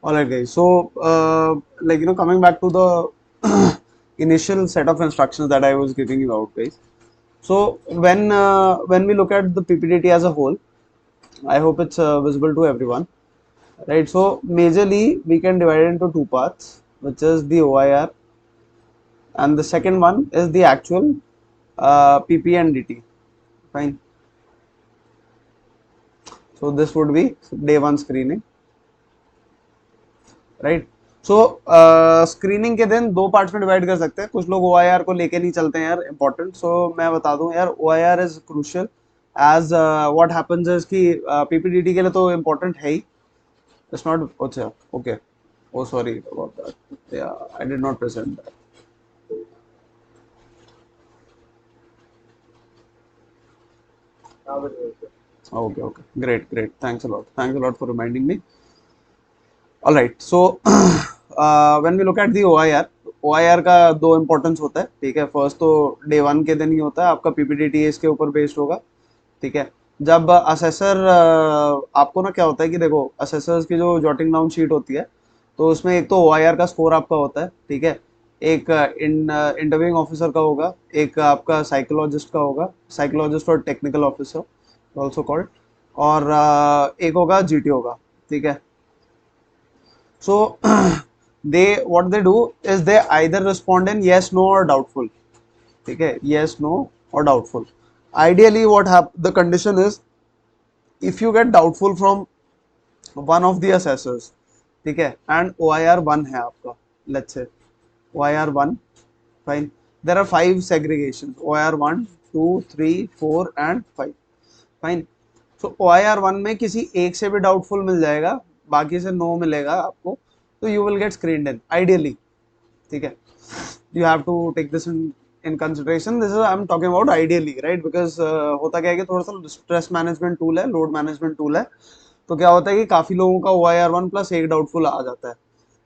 All right, guys. So, coming back to the initial set of instructions that I was giving you out, guys. So, when we look at the PPDT as a whole, I hope it's visible to everyone, right? So, majorly we can divide it into two parts, which is the OIR, and the second one is the actual PP&DT. Fine. So, this would be day one screening. Right. So screening के दिन दो parts में divide कर सकते हैं. कुछ लोग OIR को लेके नहीं चलते हैं यार, इंपॉर्टेंट. सो मैं बता दूं यार, OIR is crucial as what happens is कि PPDT के लिए तो इम्पोर्टेंट है ही. It's not. अच्छा, okay. Oh sorry about that. Yeah I did not present that. Okay okay, great great. Thanks a lot for reminding me. All right. So when we look at the OIR का दो importance होता है. ठीक है. First तो day one के दिन ही होता है, आपका PPDT इसके ऊपर बेस्ड होगा. ठीक है. जब असेसर आपको ना क्या होता है कि देखो, असेसर्स की जो जॉटिंग डाउन शीट होती है, तो उसमें एक तो OIR का स्कोर आपका होता है. ठीक है. एक इंटरव्यूइंग ऑफिसर का होगा, एक आपका साइकोलॉजिस्ट का होगा, साइकोलॉजिस्ट और टेक्निकल ऑफिसर ऑल्सो कॉल्ड, और एक होगा GTO का. ठीक है. So they, what they do is they either respond in yes, no or doubtful. Okay, yes, no or doubtful. Ideally, the condition is, if you get doubtful from one of the assessors, ठीक है, and OIR 1 है आपका, let's say OIR 1, fine. There are 5 segregations: OIR 1, 2, 3, 4 and 5. Fine. So OIR 1 में किसी एक से भी doubtful मिल जाएगा, बाकी से नो मिलेगा आपको, तो you will get screened in ideally. ठीक है. You have to take this in consideration. This is I am talking about ideally, right? Because होता क्या है कि थोड़ा सा स्ट्रेस मैनेजमेंट टूल है, लोड मैनेजमेंट टूल है. तो क्या होता है कि काफी लोगों का OIR 1 प्लस एक डाउटफुल आ जाता है.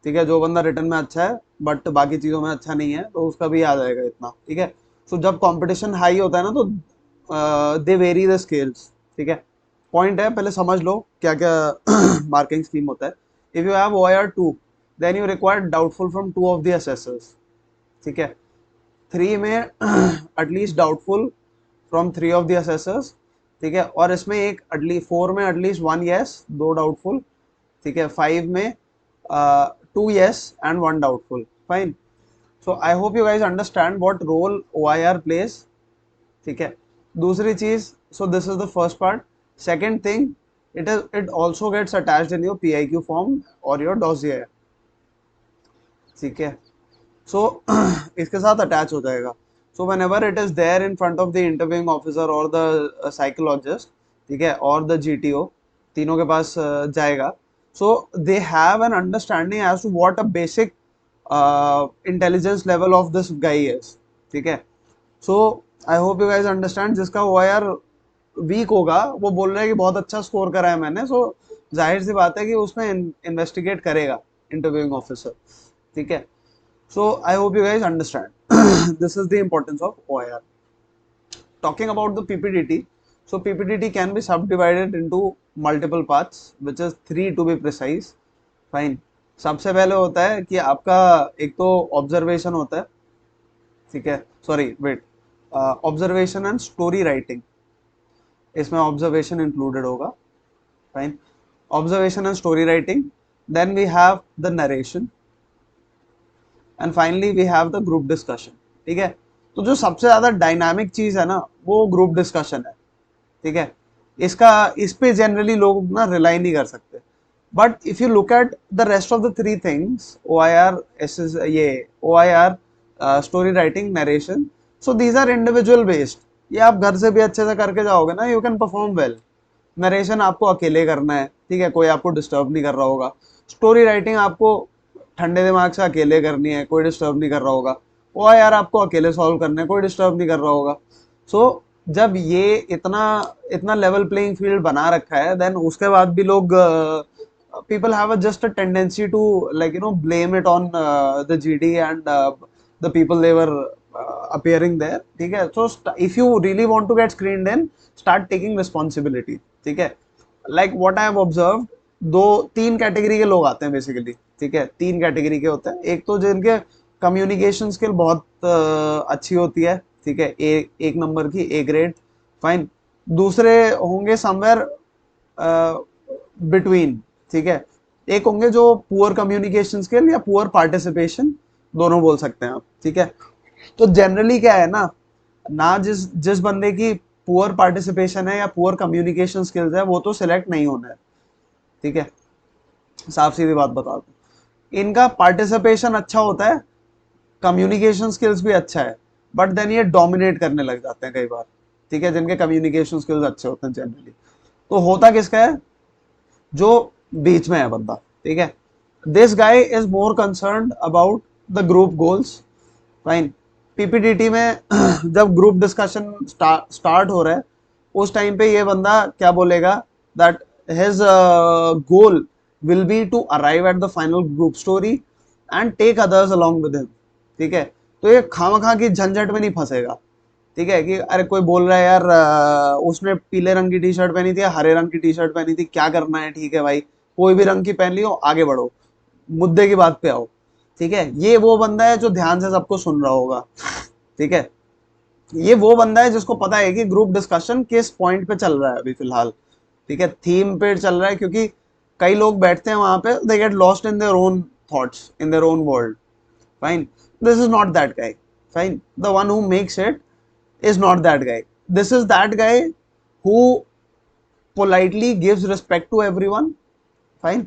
ठीक है. जो बंदा रिटर्न में अच्छा है बट बाकी चीजों में अच्छा नहीं है, तो उसका भी आ जाएगा इतना. ठीक है. सो जब कंपटीशन हाई होता है ना, तो दे वेरी द स्केल्स. ठीक है. पॉइंट है, पहले समझ लो क्या क्या मार्किंग स्कीम होता है. If you have OIR 2, then you require doubtful from 2 of the assessors. ठीक है. 3 में at least doubtful from 3 of the assessors. ठीक है. और इसमें एक एटलीस्ट 4 में एटलीस्ट 1 yes, 2 डाउटफुल. ठीक है. 5 में 2 yes and 1 doubtful. Fine. So I hope you guys understand what role OIR plays. ठीक है. दूसरी चीज, so this is the first part. Second thing, it also gets attached in your PIQ form or your dossier. ठीक है. So इसके साथ attach हो जाएगा. So whenever it is there in front of the interviewing officer or the psychologist, ठीक है, or the GTO, तीनों के पास जाएगा. So they have an understanding as to what a basic intelligence level of this guy is. ठीक है. So I hope you guys understand. जिसका OIR week होगा वो बोल रहा है कि बहुत अच्छा स्कोर करा है मैंने, सो जाहिर सी बात है कि उसमें इन्वेस्टिगेट करेगा इंटरव्यूइंग ऑफिसर. ठीक है. So I hope you guys understand. This is the importance of OIR. Talking about the PPDT, so PPDT can be subdivided into multiple parts, which is 3 to be precise. Fine. सबसे पहले होता है कि आपका एक तो ऑब्जर्वेशन होता है. ठीक है. Sorry wait, observation and story writing. इसमें ऑब्जर्वेशन इंक्लूडेड होगा. Fine. Observation and story writing. Then we have the narration and finally we have the group discussion. ठीक है. तो जो सबसे ज्यादा डायनामिक चीज है ना, वो ग्रुप डिस्कशन है. ठीक है. इस पे जनरली लोग ना रिलाई नहीं कर सकते. But if you look at the rest of the 3 things, OIR, ये OIR, story writing, narration, so these are individual based. ये आप घर से भी अच्छे से करके जाओगे ना, you can perform well. Narration आपको अकेले करना है. ठीक है. कोई आपको डिस्टर्ब नहीं कर रहा होगा. स्टोरी राइटिंग आपको ठंडे दिमाग से अकेले करनी है, कोई डिस्टर्ब नहीं कर रहा होगा. OIR आपको अकेले सॉल्व करना है, कोई डिस्टर्ब नहीं कर रहा होगा. सो जब ये इतना इतना लेवल प्लेइंग फील्ड बना रखा है, देन उसके बाद भी लोग, people have just a tendency to, like, blame it on the GD and the people they were appearing there. ठीक है. So if you really want to get screened in, start taking responsibility. ठीक है. Like what I have observed, दो तीन category के लोग आते हैं बेसिकली, ठीक है, तीन कैटेगरी के होते हैं। एक तो जिनके कम्युनिकेशन स्किल बहुत अच्छी होती है, ठीक है, एक नंबर की, ए ग्रेड, फाइन। दूसरे होंगे समवेयर बिटवीन, ठीक है। एक होंगे जो पुअर कम्युनिकेशन स्किल या पुअर पार्टिसिपेशन, दोनों बोल सकते हैं आप, ठीक है। तो जनरली क्या है ना, जिस जिस बंदे की पुअर पार्टिसिपेशन है या पुअर कम्युनिकेशन स्किल्स है, वो तो सिलेक्ट नहीं होना है, ठीक है, साफ सीधी बात बता दूं। इनका पार्टिसिपेशन अच्छा होता है, कम्युनिकेशन स्किल्स भी अच्छा है, बट देन ये डोमिनेट करने लग जाते हैं कई बार, ठीक है, जिनके कम्युनिकेशन स्किल्स अच्छे होते हैं जनरली। तो होता किसका है, जो बीच में है बंदा, ठीक है, this guy is more concern about the group goals, fine. PPDT में जब ग्रुप डिस्कशन स्टार्ट हो रहा है, उस टाइम पे ये बंदा क्या बोलेगा, that his goal will be to arrive at the final group story and take others along with him, ठीक है। तो ये खामखा की झंझट में नहीं फंसेगा, ठीक है, कि अरे कोई बोल रहा है यार उसने पीले रंग की टी शर्ट पहनी थी या हरे रंग की टी शर्ट पहनी थी, क्या करना है, ठीक है भाई, कोई भी रंग की पहन लियो, आगे बढ़ो, मुद्दे की बात पे आओ, ठीक है। ये वो बंदा है जो ध्यान से सबको सुन रहा होगा, ठीक है। ये वो बंदा है जिसको पता है कि ग्रुप डिस्कशन किस पॉइंट पे चल रहा है अभी फिलहाल, ठीक है, थीम पे चल रहा है, क्योंकि कई लोग बैठते हैं वहां पे, they get lost in their own thoughts, in their own world, fine. This is not that guy, fine, the one who makes it is not that guy. This is that guy who politely gives respect to everyone. Fine.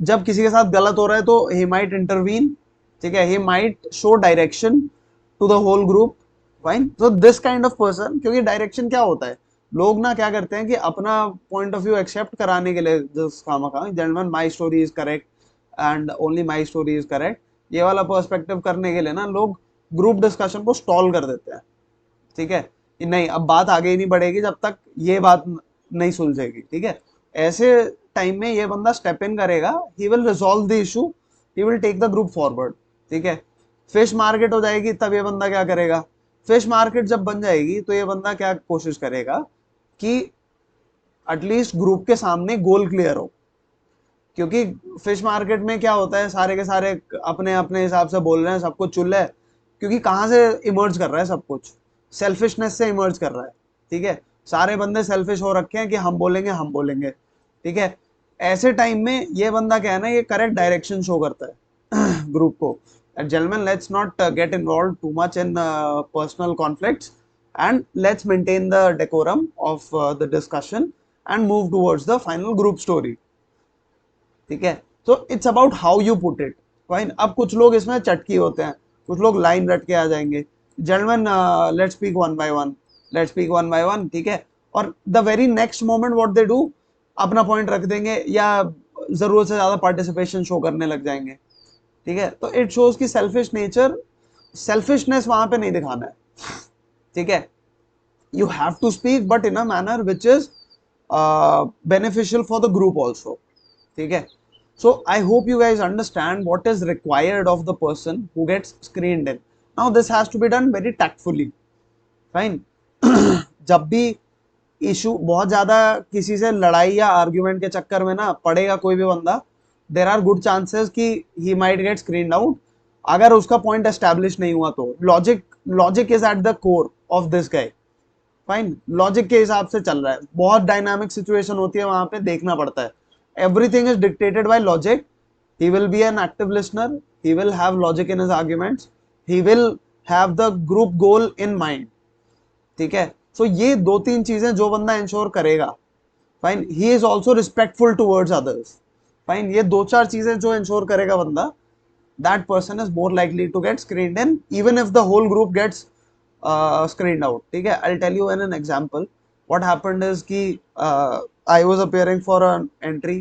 जब किसी के साथ गलत हो रहा है तो he might intervene, ठीक है, he might show direction to the whole group. Fine. So this kind of person, क्योंकि डायरेक्शन क्या होता है, लोग ना क्या करते हैं कि अपना पॉइंट ऑफ व्यू एक्सेप्ट कराने के लिए, gentleman my story is correct and only my story is correct, ये वाला पर्सपेक्टिव करने के लिए ना लोग ग्रुप डिस्कशन को स्टॉल कर देते हैं, ठीक है, कि नहीं अब बात आगे ही नहीं बढ़ेगी जब तक ये बात नहीं सुलझेगी, ठीक है। ऐसे टाइम में ये बंदा स्टेप इन करेगा, he will resolve the issue, he will take the group forward, ठीक है। फिश मार्केट हो जाएगी तब ये बंदा क्या करेगा, फिश मार्केट जब बन जाएगी तो ये बंदा क्या कोशिश करेगा कि एटलीस्ट ग्रुप के सामने गोल क्लियर हो, क्योंकि फिश मार्केट में क्या होता है, सारे के सारे अपने अपने हिसाब से बोल रहे हैं, सब कुछ चुल है, क्योंकि कहाँ से इमर्ज कर रहा है सब कुछ, सेल्फिशनेस से इमर्ज कर रहा है, ठीक है, सारे बंदे सेल्फिश हो रखे हैं कि हम बोलेंगे हम बोलेंगे, ठीक है। ऐसे टाइम में ये बंदा क्या है ना, ये करेक्ट डायरेक्शन शो करता है ग्रुप को, gentlemen, let's not get involved too much in personal conflicts and let's maintain the decorum of the discussion and move towards the final group story, ठीक है। तो it's about how you put it, fine. अब कुछ लोग इसमें चटकी होते हैं, कुछ लोग लाइन रट के आ जाएंगे, gentleman let's speak one by one, let's speak one by one, ठीक है, और the very next moment what they do, अपना पॉइंट रख देंगे या जरूरत से ज्यादा पार्टिसिपेशन शो करने लग जाएंगे, ठीक है। तो इट शोज की सेल्फिश नेचर, सेल्फिशनेस वहां पे नहीं दिखाना है, ठीक है। You have to speak but in a manner which is beneficial for the group also, ठीक है। So I hope you guys understand what is required of the person who gets screened in. Now this has to be done very tactfully, fine. जब भी issue बहुत ज्यादा किसी से लड़ाई या आर्ग्यूमेंट के चक्कर में ना पड़ेगा कोई भी बंदा, देर आर गुड चांसेस कि he might get screened out, अगर उसका पॉइंट एस्टेब्लिश नहीं हुआ तो। Logic is at the core of this guy, fine, logic के हिसाब से चल रहा है, बहुत डायनामिक सिचुएशन होती है वहां पे, देखना पड़ता है, everything is dictated by logic. He will be an active listener, he will have logic in his arguments, he will have the group goal in mind, ठीक है। सो ये दो तीन चीजें जो बंदा इंश्योर करेगा, fine, he is also respectful towards others, fine, ये दो चार चीजें जो इंश्योर करेगा बंदा, that person is more likely to get screened in even if the whole group gets screened out, ठीक है। I'll tell you in an example. What happened is कि I was appearing for an entry,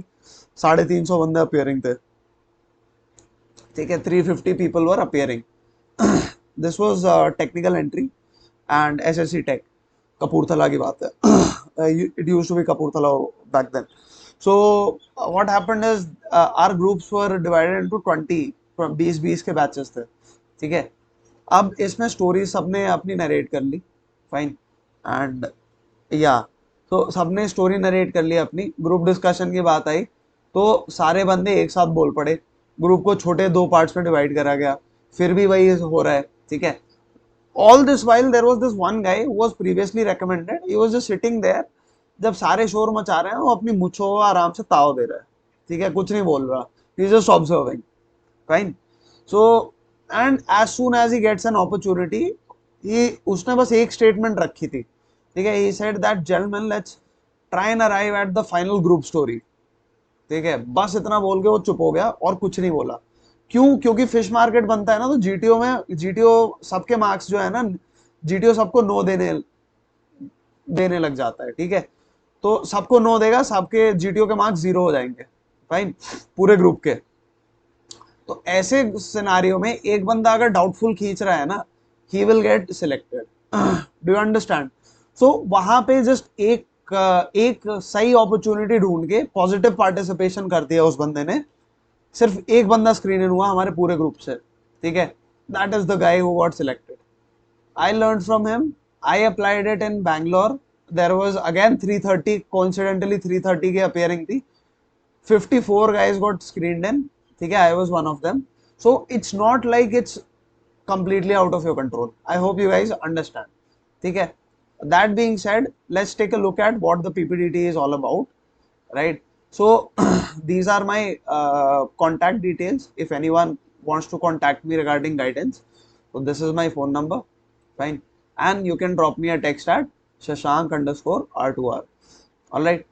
350 बंदे appearing थे, ठीक है, 350 people were appearing. This was technical entry and SSC Tech, Kapurthala की बात है, it used to be Kapurthala back then. So what happened is our groups were divided into 20 के batches थे, ठीक है। अब इसमें स्टोरी सबने अपनी नरेट कर ली, फाइन, एंड या तो सबने स्टोरी नरेट कर ली अपनी, ग्रुप डिस्कशन की बात आई तो सारे बंदे एक साथ बोल पड़े, ग्रुप को छोटे 2 पार्ट्स में डिवाइड करा गया, फिर भी वही हो रहा है, ठीक है। All this while there was this one guy who was previously recommended, he was just sitting there, जब सारे शोर मचा रहे हैं वो अपनी मुछो आराम से ताव दे रहा है, ठीक है, कुछ नहीं बोल रहा, he is just observing, fine. So and as soon as he gets an opportunity, he उसने बस एक स्टेटमेंट रखी थी, ठीक है, he said that gentleman let's try and arrive at the final group story, ठीक है, बस इतना बोल के वो चुप हो गया और कुछ नहीं बोला। क्यों? क्योंकि फिश मार्केट बनता है ना, तो जीटीओ में जीटीओ सबके मार्क्स जो है ना, जीटीओ सबको नो देने लग जाता है, ठीक है, तो सबको नो देगा, सबके जीटीओ के मार्क्स 0 हो जाएंगे, फाइन, पूरे ग्रुप के। तो ऐसे सिनारियो में एक बंदा अगर डाउटफुल खींच रहा है ना, he will get selected, do you understand? So वहां पे जस्ट एक सही अपॉर्चुनिटी ढूंढ के पॉजिटिव पार्टिसिपेशन कर दिया उस बंदे ने, सिर्फ एक बंदा स्क्रीन इन हुआ हमारे पूरे ग्रुप से, ठीक है, that is the guy who got selected. I learned from him. I applied it in Bangalore. There was again 330, coincidentally 330 की appearing थी, 54 guys got screened in, ठीक है, I was one of them. So it's not like it's completely out of your control. I hope you guys understand, ठीक है. That being said, let's take a look at what the PPDT is all about, right? So these are my contact details. If anyone wants to contact me regarding guidance, so this is my phone number, fine, and you can drop me a text at Shashank_R2R. All right.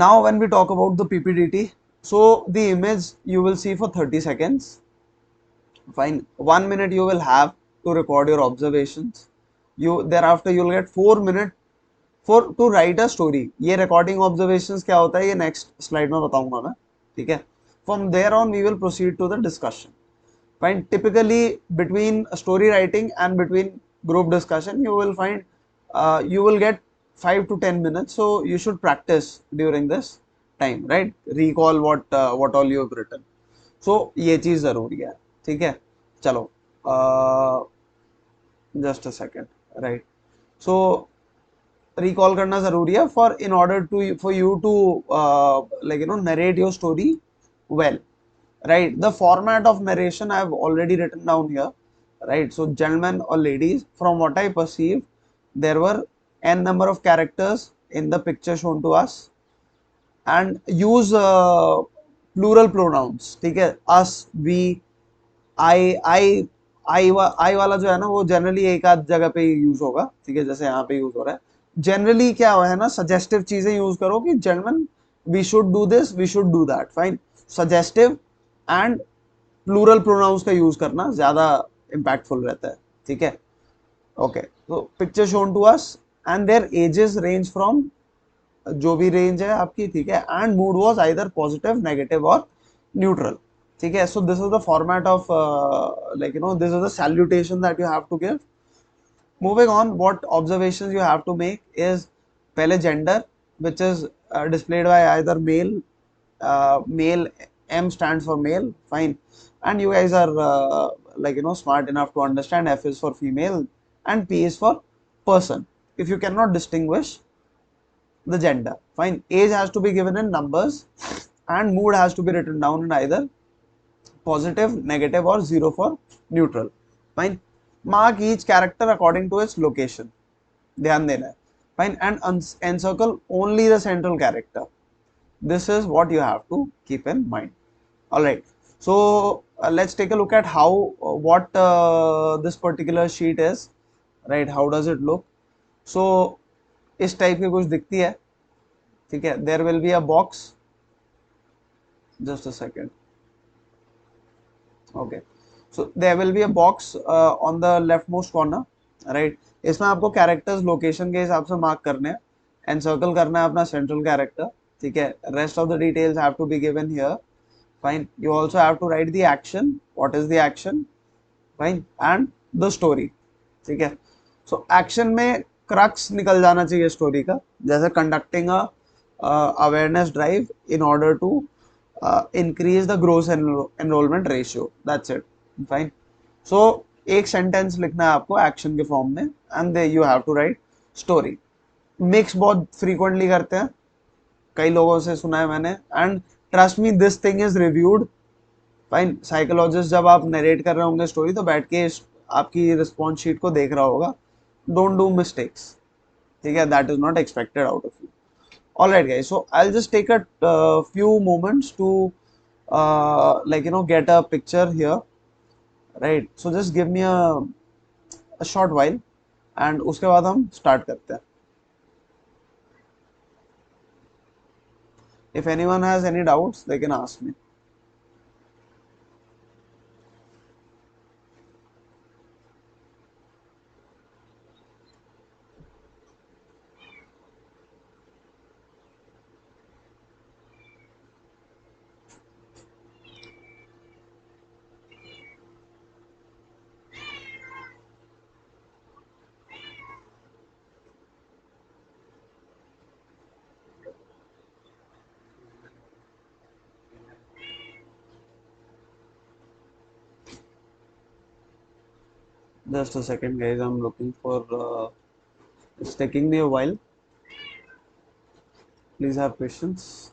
Now when we talk about the PPDT, so the image you will see for 30 seconds, fine, 1 minute you will have to record your observations, you thereafter you will get 4 minutes for to write a story. ये recording observations क्या होता है ये next slide में बताऊंगा मैं, ठीक है. From there on we will proceed to the discussion, fine. Typically between story writing and between group discussion you will find you will get 5 to 10 minutes, so you should practice during this time, right? Recall what all you have written. So ये चीज जरूरी है, ठीक है. चलो just a second, right? So recall करना जरूरी है for you to like narrate your story well, right? The format of narration I have already written down here, right? So gentlemen or ladies, from what I perceive, there were n number of characters in the picture shown to us, and use plural pronouns, ठीक है, us, we, I वाला जो है ना वो generally एक आध जगह पे यूज होगा, ठीक है, जैसे यहाँ पे यूज हो रहा है. जनरली क्या है ना, सजेस्टिव चीजें यूज करो कि gentleman we should do this, we should do that, fine. Suggestive and plural pronouns का यूज करना ज्यादा इम्पैक्टफुल रहता है, ठीक है. ओके, तो picture shown to us and their ages range from, जो भी रेंज है आपकी, ठीक है, and mood was either positive, negative और न्यूट्रल, ठीक है. So this is the format of this is the salutation that you have to give. Moving on, what observations you have to make is पहले gender, which is displayed by either male, male, M stands for male, fine, and you guys are smart enough to understand F is for female and P is for person. If you cannot distinguish the gender, fine. Age has to be given in numbers and mood has to be written down in either positive, negative or 0 for neutral, fine. Mark each character according to its location, ध्यान देना है, fine, and encircle only the central character. This is what you have to keep in mind. All right, so let's take a look at how what this particular sheet is, right? How does it look? So इस type की कुछ दिखती है, ठीक है. There will be a box, just a second. Okay, so there will be a box on the leftmost corner, right? इसमें आपको characters location के हिसाब से मार्क करने हैं, एनसर्कल करना है अपना सेंट्रल कैरेक्टर, ठीक है. Rest of the details have to be given here, fine. You also have to write the action, what is the action, fine, and the story, ठीक है. सो एक्शन में क्रक्स निकल जाना चाहिए स्टोरी का, जैसे conducting a awareness drive in order to increase the gross enrollment ratio, that's it, fine. So एक sentence लिखना है आपको एक्शन के फॉर्म में, and there you have to write story, mix बहुत फ्रीक्वेंटली करते हैं, कई लोगों से सुना है मैंने, and trust me this thing is reviewed fine. Psychologist जब आप नरेट कर रहे होंगे स्टोरी तो बैठ के आपकी रिस्पॉन्स शीट को देख रहा होगा, डोंट डू मिस्टेक्स, ठीक है, that is not expected out of you. Alright guys, so I'll just take a few moments to like get a picture here, right? So just give me a short while and उसके बाद हम start करते हैं. If anyone has any doubts they can ask me. Just a second guys, I'm looking for it's taking me a while, please have patience.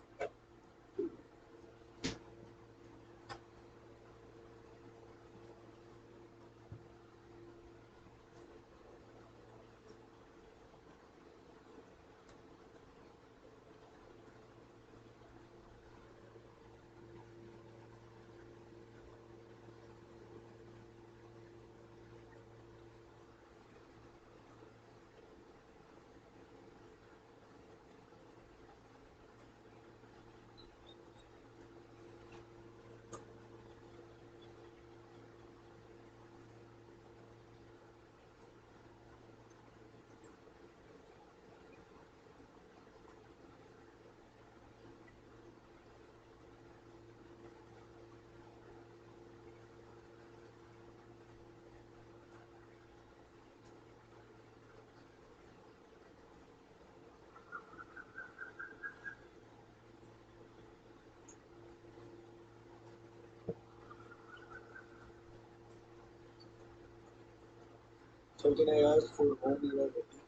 So can I ask for whom you are looking?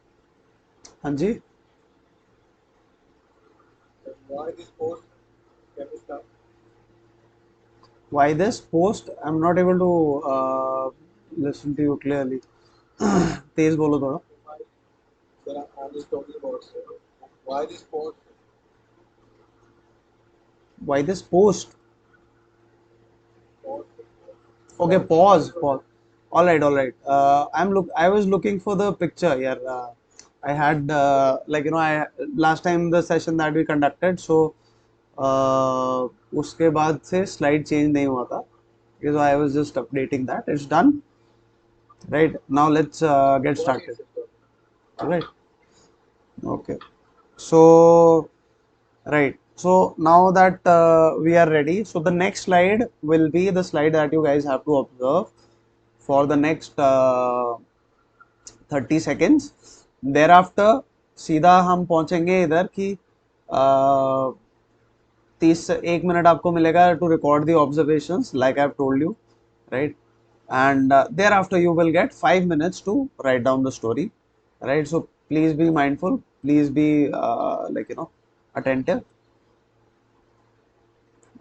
हाँ जी, And why this post? Can you start? why this post? I'm not able to listen to you clearly. तेज बोलो थोड़ा. Sir, I'm just talking about sir. Why this post? Why this post? Post. Okay, pause, pause. All right, all right. I was looking for the picture here. I had I last time the session that we conducted, so उसके बाद से slide change नहीं हुआ था. So I was just updating that. It's done. Right now, let's get Why started. is it done? All right. Okay. So right. So now that we are ready, so the next slide will be the slide that you guys have to observe for the next 30 seconds. Thereafter सीधा हम पहुंचेंगे इधर कि 1 minute आपको मिलेगा to record the observations like I've told you, right? And thereafter you will get 5 minutes to write down the story, right? So please be mindful, please be attentive.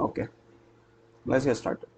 Okay, let's get started.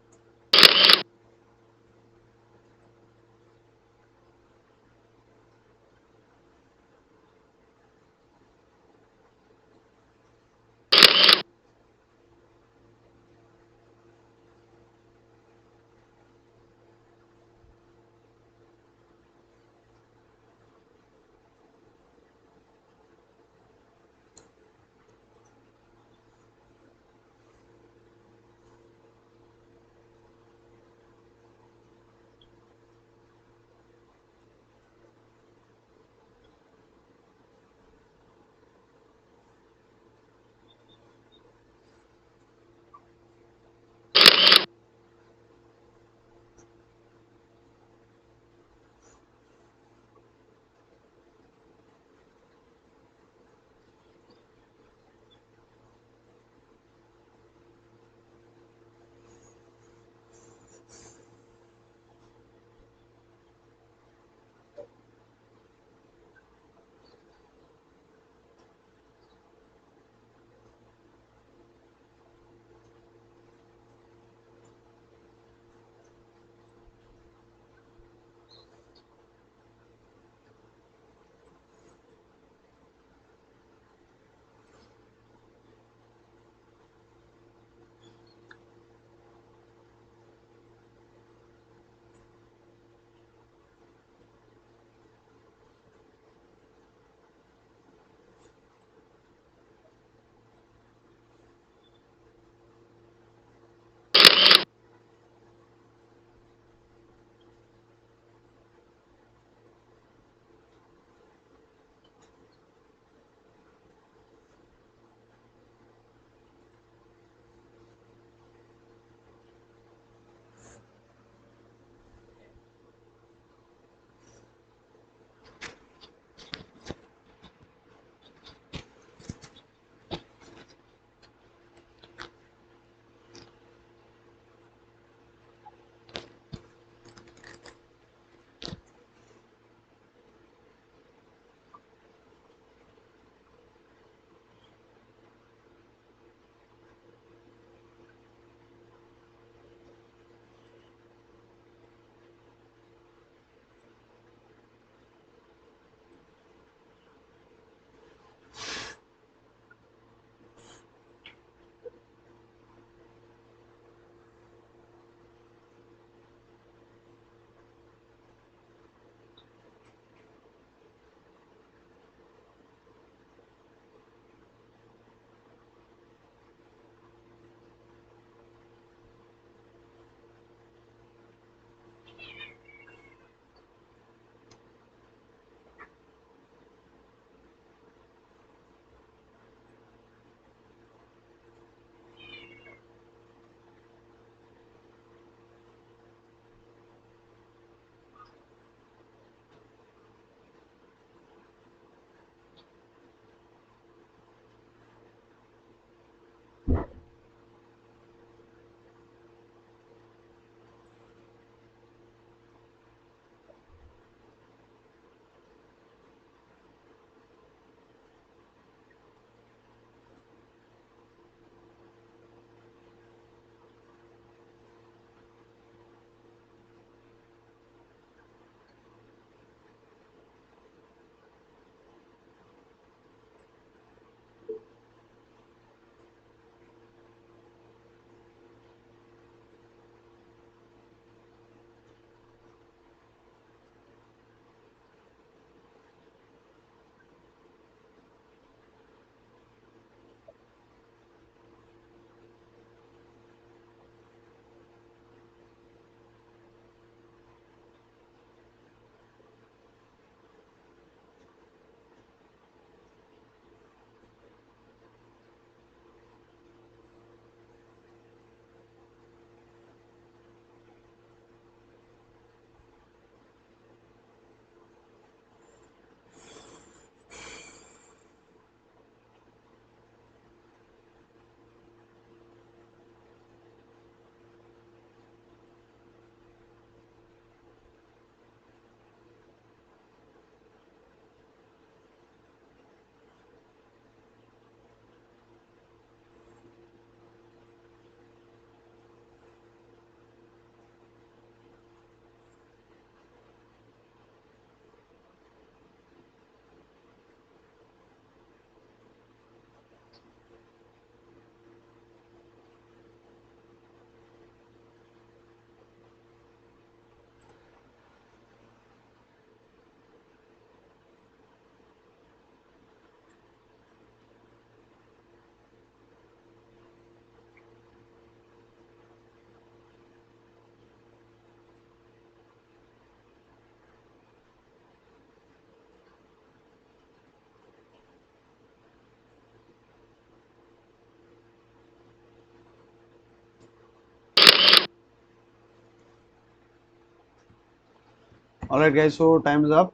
Alright guys, so time is up.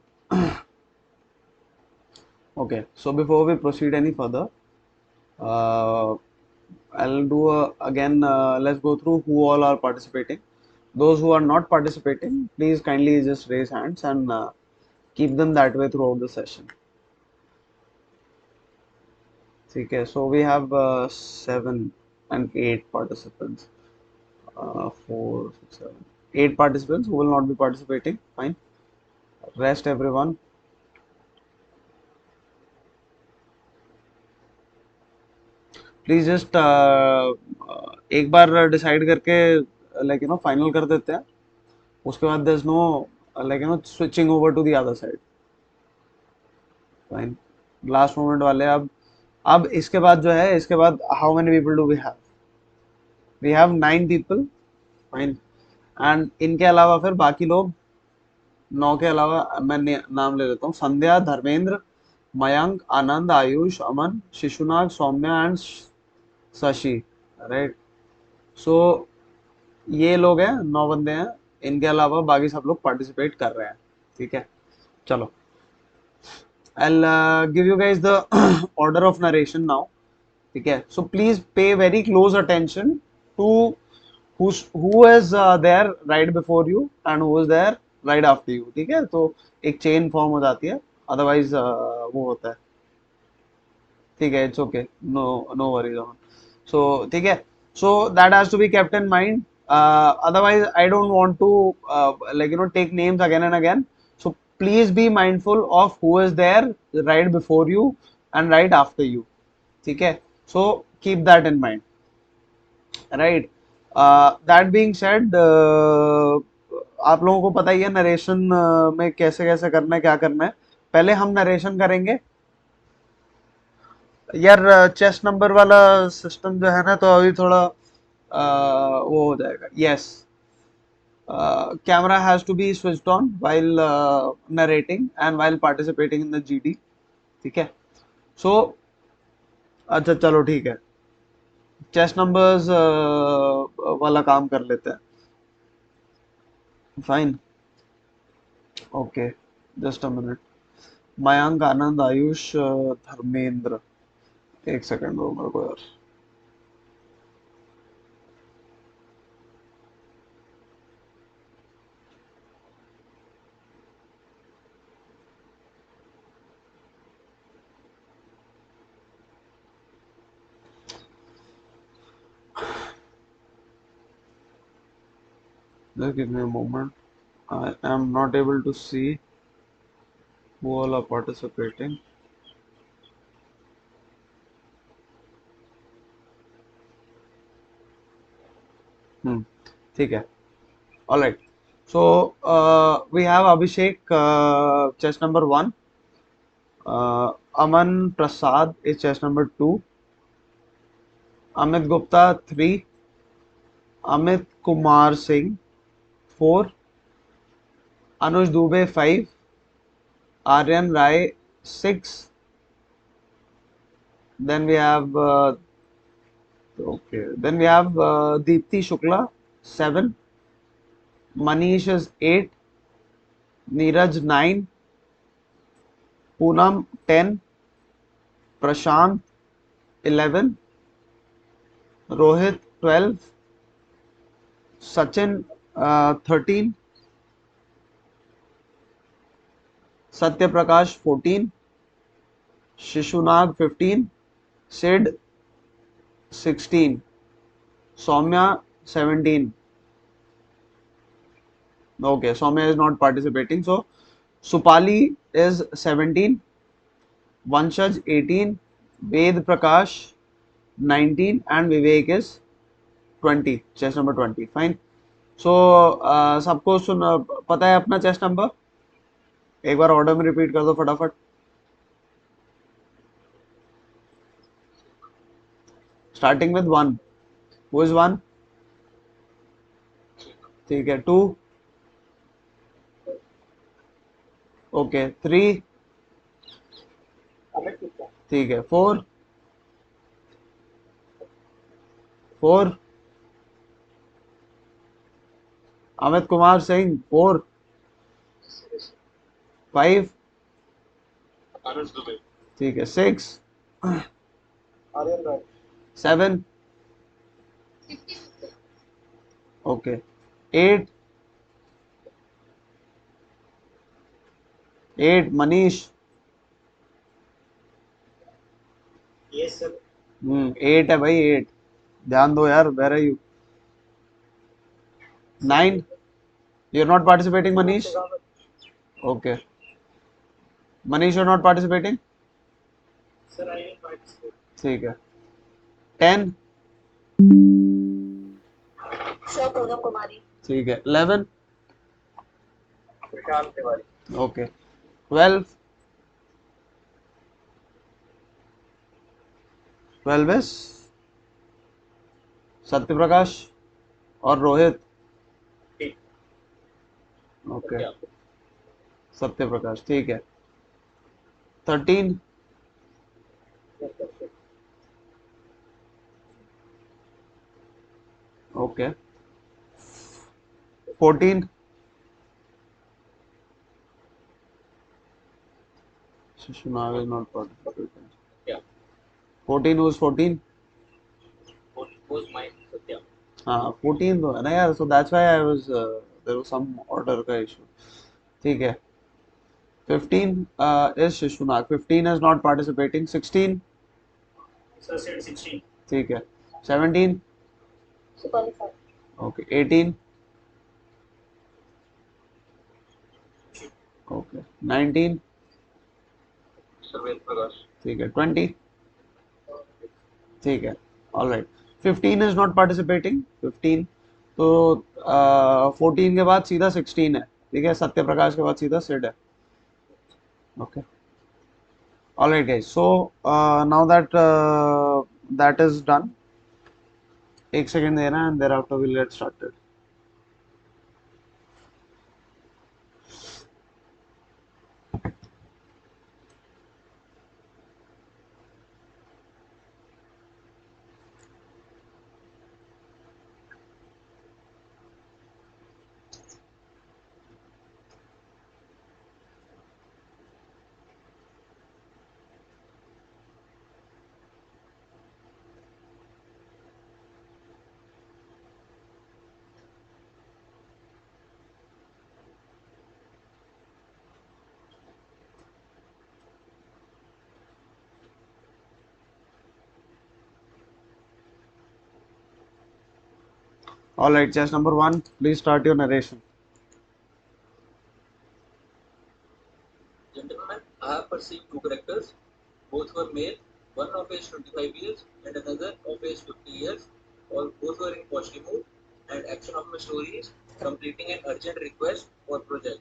Okay, so before we proceed any further, uh, I'll do again, let's go through who all are participating. Those who are not participating, please kindly just raise hands and keep them that way throughout the session. Okay, so we have 7 and 8 participants. 4, 6, 7, 8 participants who will not be participating. Fine. Rest everyone. Please just एक बार decide करके like you know final कर देते हैं. उसके बाद there is no like you know switching over to the other side. Fine. Last moment वाले. अब इसके बाद जो है, इसके बाद how many people do we have 9 people. Fine. And इनके अलावा फिर बाकी लोग 9 के अलावा मैं नाम ले लेता हूँ. संध्या, धर्मेंद्र, मयंक, आनंद, आयुष, अमन, शिशुनाग, सौम्या एंड शशि. राइट. सो ये लोग हैं, 9 बंदे हैं. इनके अलावा बाकी सब लोग पार्टिसिपेट कर रहे हैं. ठीक है, चलो. I'll give you guys the order of narration now. ठीक है, so please pay very close attention to who is there right before you and who is there right after you. ठीक है, तो एक चेन फॉर्म हो जाती है, otherwise वो होता है. ठीक है, it's okay, no no worries on. So ठीक है, so that has to be kept in mind. Otherwise I don't want to like you know take names again and again. So please be mindful of who is there right before you and right after you. ठीक है, so keep that in mind. Right. That being said, आप लोगों को पता ही है narration में कैसे कैसे करना है, क्या करना है. पहले हम नरेशन करेंगे. यार चेस्ट नंबर वाला सिस्टम जो है ना, तो अभी थोड़ा वो हो जाएगा. Yes, camera has to be switched on while narrating and while participating in the GD. ठीक है, सो अच्छा चलो ठीक है, चेस्ट नंबर्स वाला काम कर लेते हैं. Fine. Okay, just a minute. Mayank, Anand, Ayush, Dharmendra. एक सेकंड दो मेरे को यार. Just give me a moment. I am not able to see who all are participating. ठीक है. All right. So we have Abhishek, chest number 1. Aman Prasad is chest number 2. Amit Gupta 3. Amit Kumar Singh 4. Anuj Dubey 5. Aryan Rai 6. Then we have Deepthi Shukla 7. Manish is 8. Neeraj 9. Poonam 10. Prashant 11. Rohit 12. Sachin 13. Satya Prakash 14. Shishunag 15. Sid 16. Soumya 17. Okay, Soumya is not participating. So Supali is 17. Vanshaj 18. Ved Prakash 19 and Vivek is 20. Chest number 20. Fine. So सबको पता है अपना chest number. एक बार order में repeat कर दो फटाफट. Starting with 1. Who is 1? ठीक है. 2. ओके. 3. ठीक है. 4. 4. अमित कुमार सिंह 4. 5 Anuj Dubey. ठीक है 6 Aryan Rai. 7 okay 8 8 Manish Yes, sir. 8 है भाई 8 ध्यान दो यार where are you 9 you are not participating Manish okay Manish you are not participating Sir, I am participate. ठीक है 10 सर पूनम कुमारी ठीक है 11 Vishal Tiwari. Okay 12 12 is Satya Prakash और रोहित ठीक. ओके क्या? सत्य प्रकाश ठीक है 13 Yes, sir. Okay 14 Shashank is not participating. Yeah. 14 who's 14 Who's mine? Satya. हाँ 14 तो है ना यार so that's why I was there was some order का issue ठीक है 15 is Shishunag 15 is not participating 16 Sir said 16. ठीक है 17 सुपाली sir okay 18 okay 19 Sarvel Prakash. ठीक है 20 ठीक है all right 15 is not participating 15 तो 14 के बाद सीधा 16 है ठीक है सत्य प्रकाश के बाद सीधा सिड है okay all right guys so now that that is done एक सेकेंड देना and thereafter will get started all right chess number 1 please start your narration Gentlemen, I have perceived two characters. Both were male, one of age 25 years and another of age 50 years. All both were in positive mood, and action of my story is completing an urgent request for project.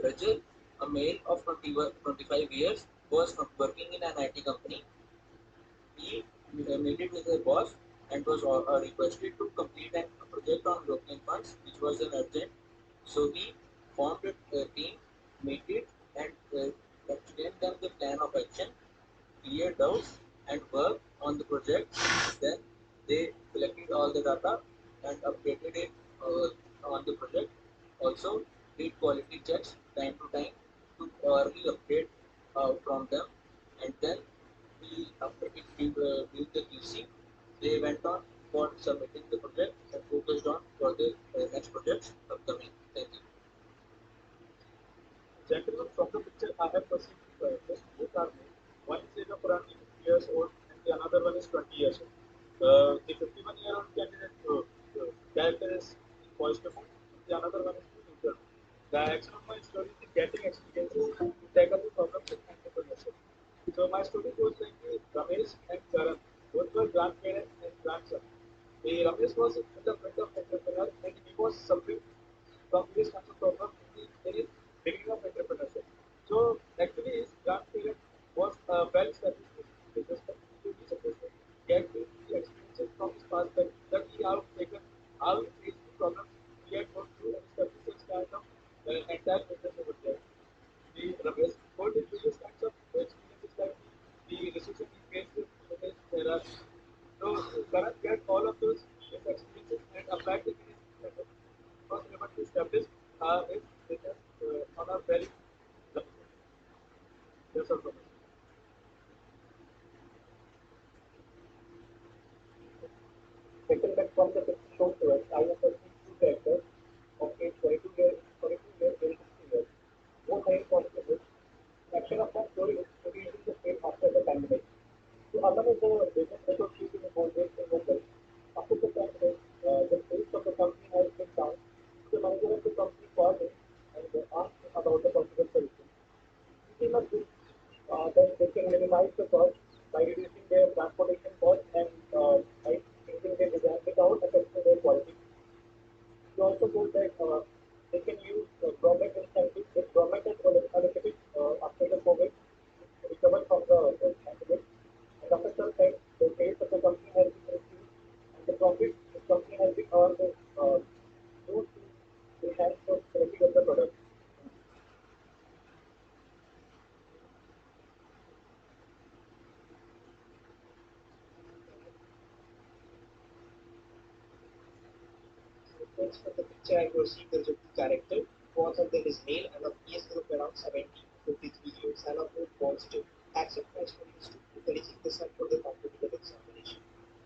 Rajat, a male of 25 years, was working in an IT company. He made it with her boss and was requested to complete a project on local funds, which was an urgent. So he formed a team, made it, and explained them the plan of action, cleared doubts, and worked on the project. Then they collected all the data and updated it on the project. Also, did quality checks time to time to early update from them, and then after it did the QC, they went on for submitting the project and focused on for the next projects upcoming. Thank you. Gentlemen, from the picture, I have perceived two characters. Both are male. One is age of around 50 years old, and the another one is 20 years old. The 51-year-old candidate character is in positive mood, and the another one is in neutral mood. The action of my story is getting experiences to tackle the problems in entrepreneurship. So my story goes like Ramesh and Karan, both were grandparents and grandson. The Ramesh was in the front of entrepreneur, and he was suffering from this kind of problem in the very beginning of entrepreneurship. So actually his grandparent was well established in business, to be successful. He had the experiences from his past that he have taken, how he faced the problems he had gone through and established such kind of entire business over there. The Ramesh told his various kinds of experiences like the recession he faced in his era. So Karan get all of those experiences and applied them in his business. Was able to establish his business on a very yes, sir. Second, that from the picture shown to us, I have perceived two characters of age 42 years, 60 years. Both are constables. Action of that story is producing the same after the pandemic. So, Aman is the business associate in the Colgate Investment. After the pandemic, the sales of the company has been down. The manager of the company called him and asked about the possible solution. He came up with that they can minimize the cost by reducing their transportation costs and by changing their design without affecting their quality. He also told that they can use government incentives if government has allocated after the COVID to recover from the pandemic. And after some time, the sales of the company has been reduced and the profit the company has been earned due to enhance the quality of the product. First from the picture I perceived there is a two character. Both of them is male and of age group around 70 to 53 years and of both positive. Accept post is to 36% for the competitive examination.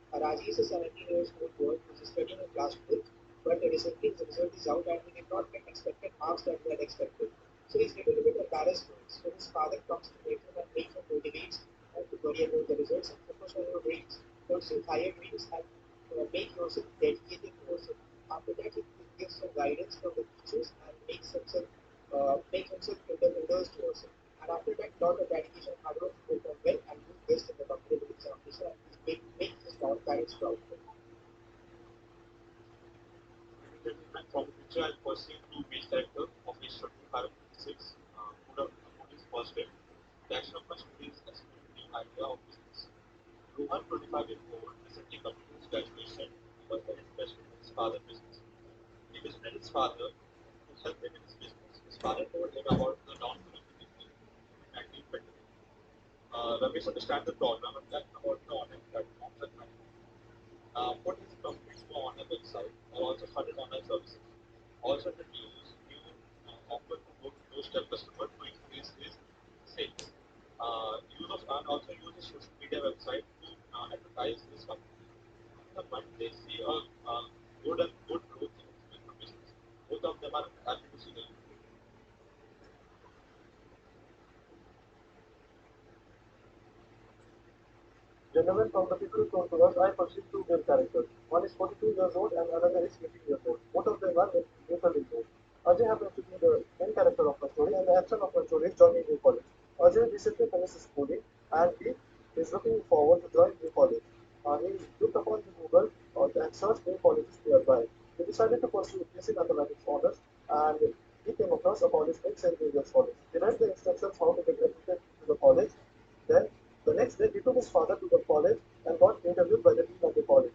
Raji is a 17 years old boy who is studying in class 4th, but recently his result is out and he did not get expected marks that he had expected. So he's a little bit embarrassed for it. So his father comes to meet him and makes him motivates and to worry about the results and focus on your dreams. Pursue higher dreams and make yourself dedicated to yourself. After that, he gives some guidance from the teachers and make himself independent to yourself. And after that, lot of dedication, hard work, perform well, and do best in the competitive examination and make his parents proud. And from the picture, I perceive two main characters of age 25 and 56. Mood is positive. The action of my story is explaining new idea of business. Rohan, 25 years old, recently completed his graduation. He was very impressed with his father's business. He visited his father to help him in his business. His father told him about the downfall of the business in COVID-19 pandemic. Ramesh understands the problem and left about the online platforms and put his company to on a website and also started online services. Also introduced new offer to doorstep customer to increase his sales. And also use his social media website to advertise his company. The month they see a good growth in his business. Both of them are happy to see the improvement. Gentlemen, from the people shown to us, I perceive two male characters. One is 42 years old and another is 18 years old. Both of them are neutral in age. Ajay happens to be the main character of my story and the action of my story is joining new college. Ajay recently finished his schooling and he is looking forward to join new college. He looked upon the Google and searched new colleges nearby. He decided to pursue BSc Mathematics honors and he came across a college named St. Xavier's College. He read the instructions how to get admitted to the college. Then the next day, he took his father to the college and got interviewed by the dean of the college.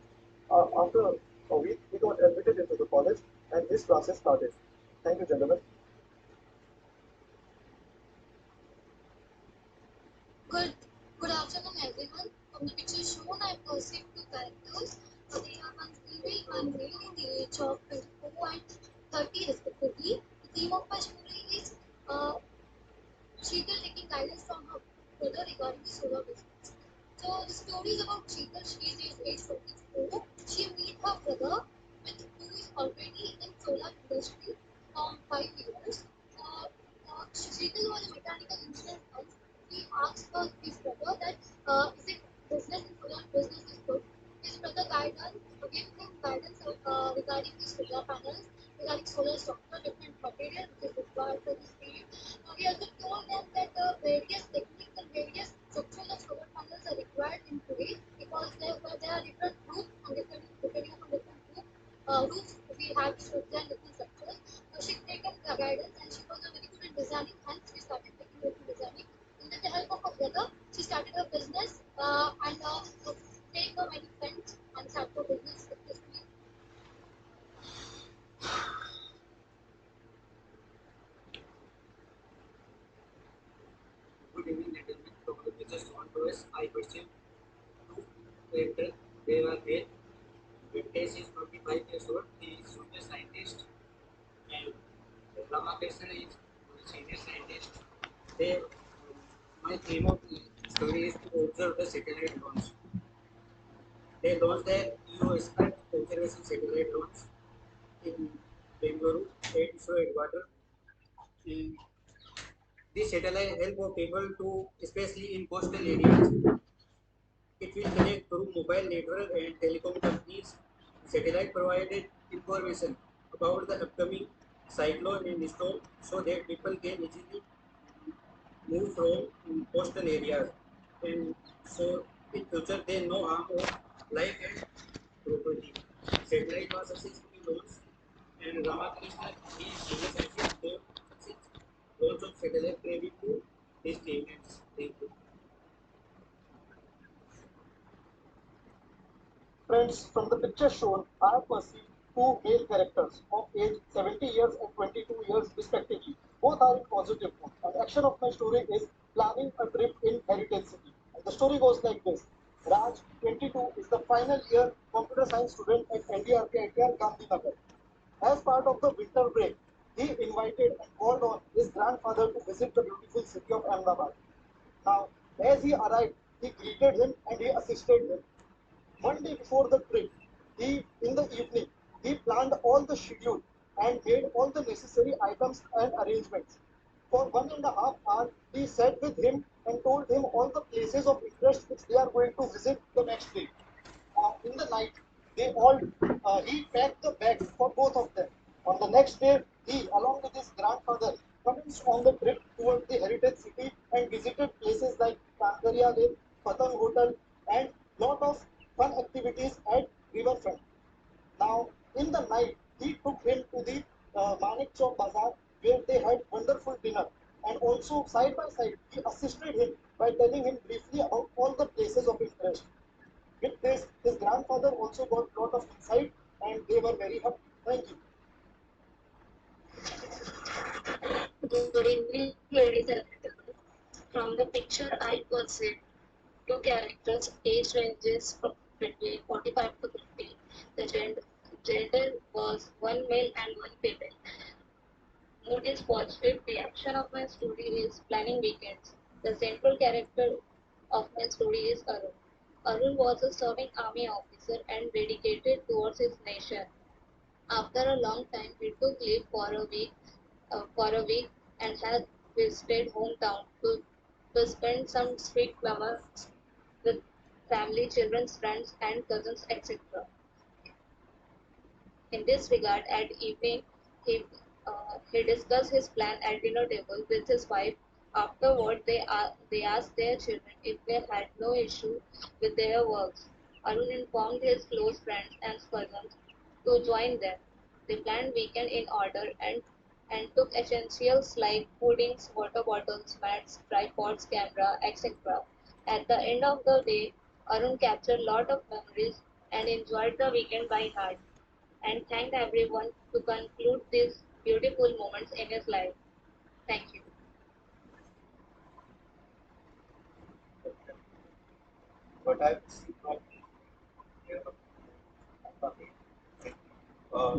After a week, he got admitted into the college and his classes started. Thank you, gentlemen. Good, good afternoon, everyone. From the picture shown, I perceive two characters. They are one female, one male in the age of 24 and 30 respectively. The theme of my story is Sheetal taking guidance from her brother regarding the solar business. So the story is about Sheetal. She is age 44. She meet her brother, who is already in solar industry from 5 years. Sheetal was a mechanical engineer once. He asked his brother that is it business in solar business is good. His brother gave him guidance regarding the solar panels, regarding solar structure, different material which is required for this field. He also told them that various techniques and various structures of solar panels are required in today because there are different roofs and depending upon different roofs we have to design different structures. She taken the guidance and she was very good in designing, hence she started taking over designing. And with the help of her brother, she started her business and take her many friends and started her business successfully. Good evening, gentlemen. From the pictures shown to us, I perceive two characters. They were male. Venkatesh is 25 years old. He is junior scientist. And Ramakrishnan is senior scientists. They, my theme of the story is to observe the satellite launch. They launched the EOSPAT observation satellite launch in Bengaluru, at ISRO headquarters. This satellite help of people to, especially in coastal areas, it will connect through mobile network and telecom companies. Satellite provided information about the upcoming cyclone and storm so that people can easily move from coastal areas. And so in future they no harm of life and property. Satellite was successfully launched and Ramakrishna is famous scientist for success launch of satellite credit to his teammates. Thank you. Friends, from the picture shown, I have perceived two male characters of age 70 years and 22 years respectively. Both are in positive mood. And action of my story is planning a trip in Heritage City. And the story goes like this. Raj, 22, is the final year computer science student at NDRK ITR Gandhinagar. As part of the winter break, he invited and called on his grandfather to visit the beautiful city of Ahmedabad. Now, as he arrived, he greeted him and he assisted him. One day before the trip, in the evening, he planned all the schedule and made all the necessary items and arrangements. For 1.5 hours, he sat with him and told him all the places of interest which they are going to visit the next day. In the night, he packed the bag for both of them. On the next day, he, along with his grandfather, commenced on the trip towards the heritage city and visited places like Kankaria Lake, Patang Hotel, and lot of fun activities at riverfront. Now, in the night, he took him to the Manik Chowk Bazaar where they had wonderful dinner. And also, side by side, he assisted him by telling him briefly about all the places of interest. With this, his grandfather also got a lot of insight and they were very happy. Thank you. Good evening, ladies and gentlemen. From the picture, I perceive two characters, age ranges from between 45 to 50. The gender was one male and one female. Mood is positive. The action of my story is planning weekends. The central character of my story is Arun. Arun was a serving army officer and dedicated towards his nation. After a long time, he took leave for a week and had visited hometown to spend some sweet moments with family, children's friends, and cousins, etc. In this regard, at evening, he discussed his plan at dinner table with his wife. Afterward, they asked their children if they had no issue with their works. Arun informed his close friends and cousins to join them. They planned weekend in order and took essentials like puddings, water bottles, mats, tripods, camera, etc. At the end of the day, Arun captured lot of memories and enjoyed the weekend by heart and thanked everyone to conclude these beautiful moments in his life. Thank you. What I've seen from here,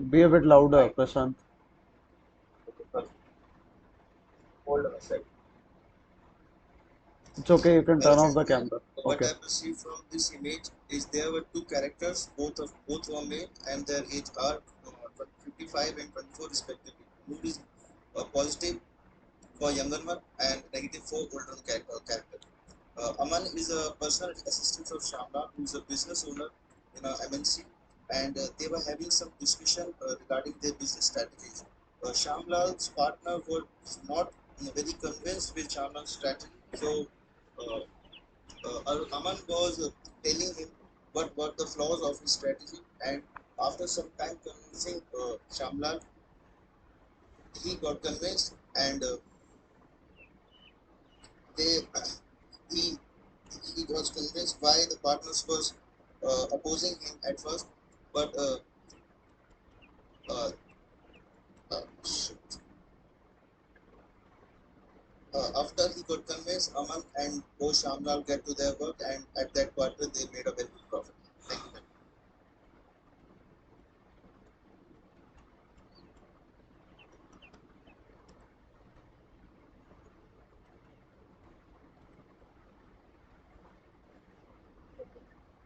Be a bit louder, Prashant. hold on a second. It's okay, you can turn off the Presently, camera. what Okay. I perceive from this image is there were two characters, both were male, and their age are 55 and 24 respectively. Mood is positive for younger one and negative for older character. Aman is a personal assistant of Shamla, who is a business owner in a MNC, and they were having some discussion regarding their business strategies. Shamlal's partner was not very convinced with Shamlal's strategy, so uh, Aman was telling him what were the flaws of his strategy, and after some time convincing Shamlal, he got convinced, and they he he was convinced why the partners was opposing him at first, but uh, uh, after he got convinced, Aman and Bo Shamlal get to their work, and at that quarter they made a very good profit. Thank you.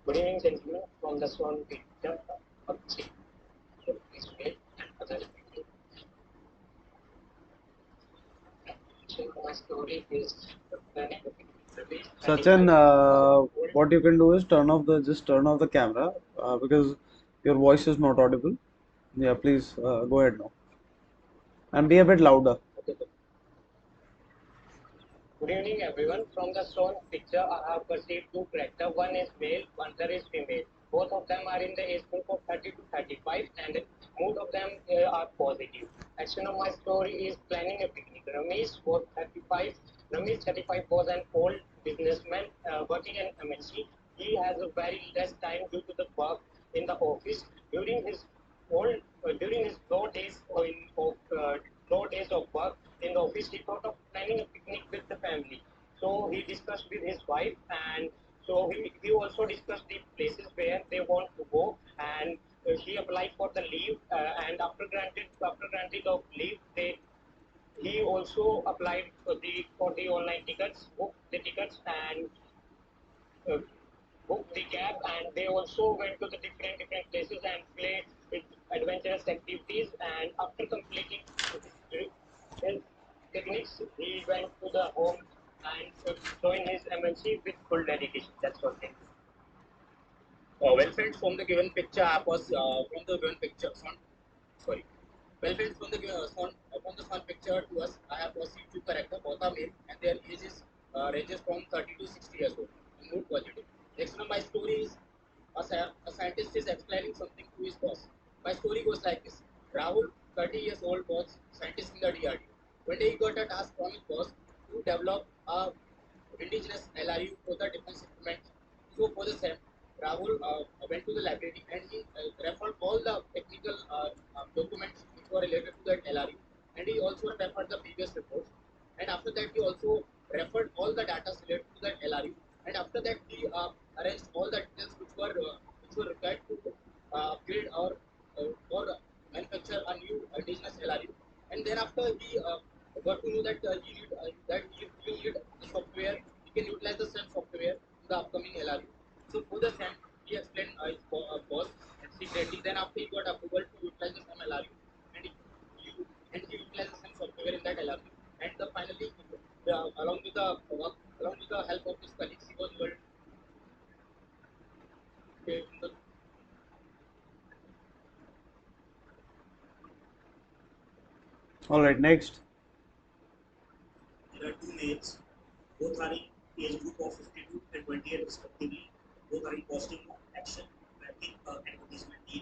Good evening, gentlemen, from the Swan Picture of Chief. Please wait and other people. So my story is planning a release. Sachin, what you can do is just turn off the camera because your voice is not audible. Yeah, please go ahead now and be a bit louder. Good evening, everyone. From the shown picture, I have perceived two characters. One is male, one is female. Both of them are in the age group of 30 to 35, and both of them are positive. Action of my story is planning a picnic. Ramesh was 35. Ramesh 35 was an old businessman working in MNC. He has a very less time due to the work in the office. During his low days of work in the office, he thought of planning a picnic with the family. So he discussed with his wife, and so he also discussed the places where they want to go, and he applied for the leave, and after granting of leave, he also applied for the online tickets, booked the tickets, and uh, booked the cab, and they also went to the different places and played with adventurous activities. And after completing his techniques, he went to the home and joined his MNC with full dedication. That's one thing. Well, friends, from the given picture, I was from the given picture. Sorry. Well, friends, from the sun picture to us, I have perceived two characters, both are male, and their ages ranges from 30 to 60 years old. And mood positive. Next one, my story is a scientist is explaining something to his boss. My story goes like this: Rahul, 30 years old, was scientist in the DRDO. One day he got a task from his boss to develop a indigenous LRU for the defense equipment. So for the same, Rahul went to the library and he referred all the technical documents which were related to that LRU, and he also referred the previous reports. And after that, he also referred all the data related to that LRU. And after that, he arranged all the details which were required to upgrade or manufacture a new indigenous LRU. And thereafter, he got to know that he will need the software. He can utilize the same software in the upcoming LRU. So for the same, he explained his boss and secretly. Then after he got approval to utilize the same LRU, and he utilized the same software in that LRU. And finally, along with the work, along with the help of his colleagues, he was able to in the All right, next. There are two males, both are in age group of 52 and 28 respectively. Both are in posting action, tracking advertisement team.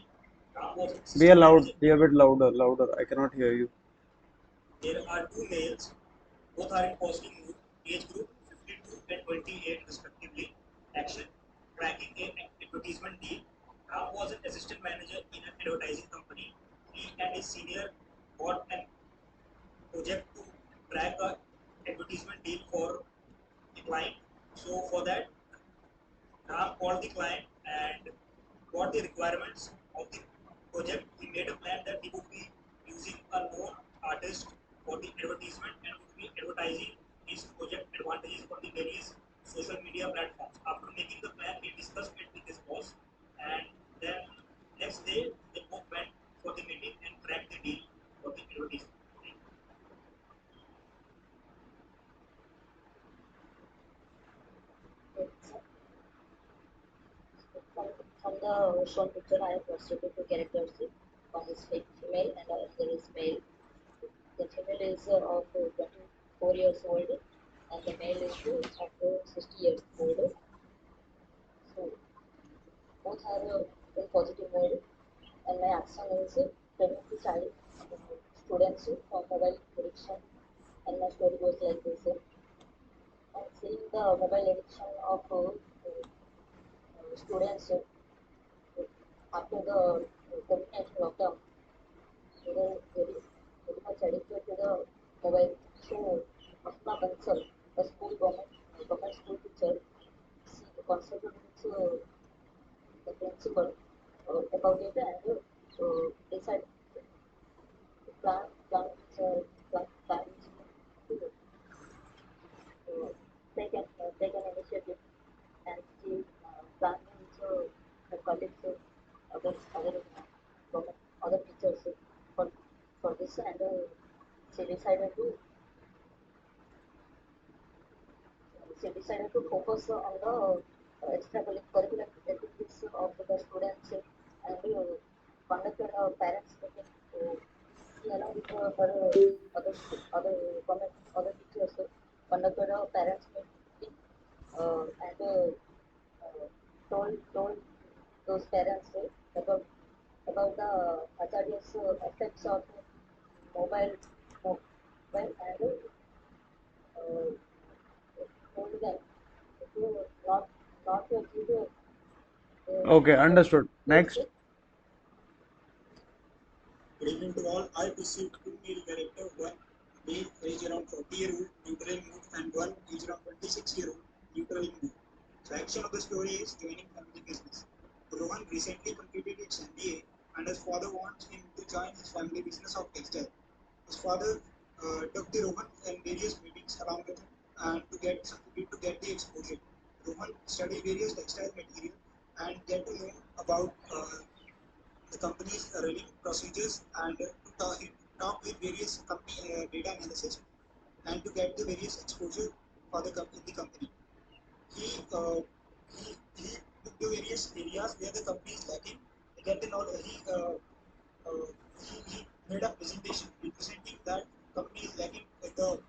Ram was Be a assistant manager. bit louder. I cannot hear you. There are two males, both are in posting age group 52 and 28 respectively. Action, tracking a advertisement deal. Ram was an assistant manager in an advertising company. He and his senior got an project to track a advertisement deal for the client. So for that, Ram called the client and got the requirements of the project. He made a plan that he would be using a known artist for the advertisement and would be advertising his project advantages on the various social media platforms. After making the plan, he discussed it with his boss, and then next day they both went for the meeting and cracked the deal for the advertisement. From the shown picture, I have constructed two characters. One is female and another is male. The female is of 24 years old and the male is of 60 years old. So both are in positive mode, and my action is training to child students from mobile addiction. And my story goes like this: seeing the mobile addiction of students after the COVID-19 lockdown, they were very much addicted to the mobile. So, Asma Bansal, the government school teacher, she consulted with the principal about it and decided to plan to take an initiative, and she planned colleagues, other teachers for this, and she decided to focus on the extracurricular activities of the students and conducted a parents meeting along with other teachers conducted a parents meeting and told those parents about about the hazardous effects of mobile mobile and told them to not to give Okay, understood. Next. Good evening to all. I perceived two male characters, one male age around 40-year-old, neutral in mood, and one age around 26-year-old, neutral in mood. The action of the story is joining family business. Rohan recently completed his MBA and his father wants him to join his family business of textile. His father took the Rohan in various meetings along with him and to get the exposure. Rohan studied various textile material and get to know about the company's running procedures and to talk with various company data analysis and to get the various exposure for the company. He, uh, he took the various areas where the company is lacking. He get the knowledge. He made a presentation representing that company is lacking in the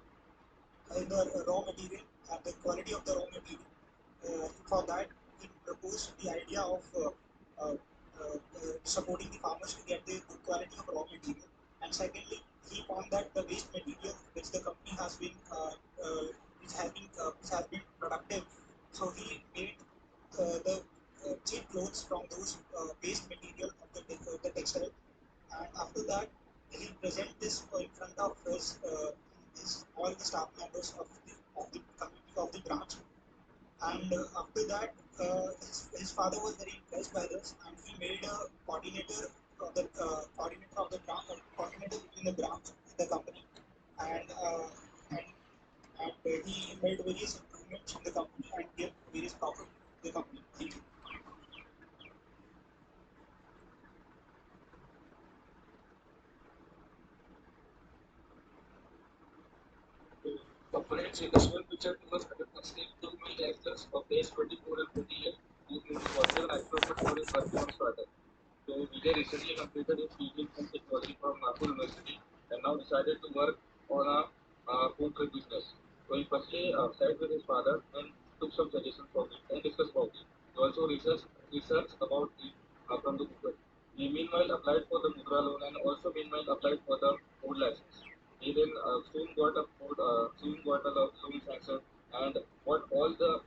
raw material and the quality of the raw material. For that, he proposed the idea of uh, supporting the farmers to get the good quality of raw material. And secondly, he found that the waste material which the company has been which has been productive. So he made the cheap clothes from those waste material of the textile. And after that, he present this in front of all the staff members of the community of the branch. And after that, his father was very impressed by this, and he made a coordinator of the coordinator between the branch and the company, and and he made various improvements in the company and gave various profit to the company. Thank you. Components in the small picture must contain two main characters of age 24 and 28 who in the positive and actual but more is working on startup. So Vijay recently completed his PG in technology from Nagpur University and now decided to work on a food truck business. So he firstly sat with his father and took some suggestions from it and discussed about it. He also researched about it from the Google. He meanwhile applied for the Mudra loan and also meanwhile applied for the food license. He then soon got a loan sanction and bought all the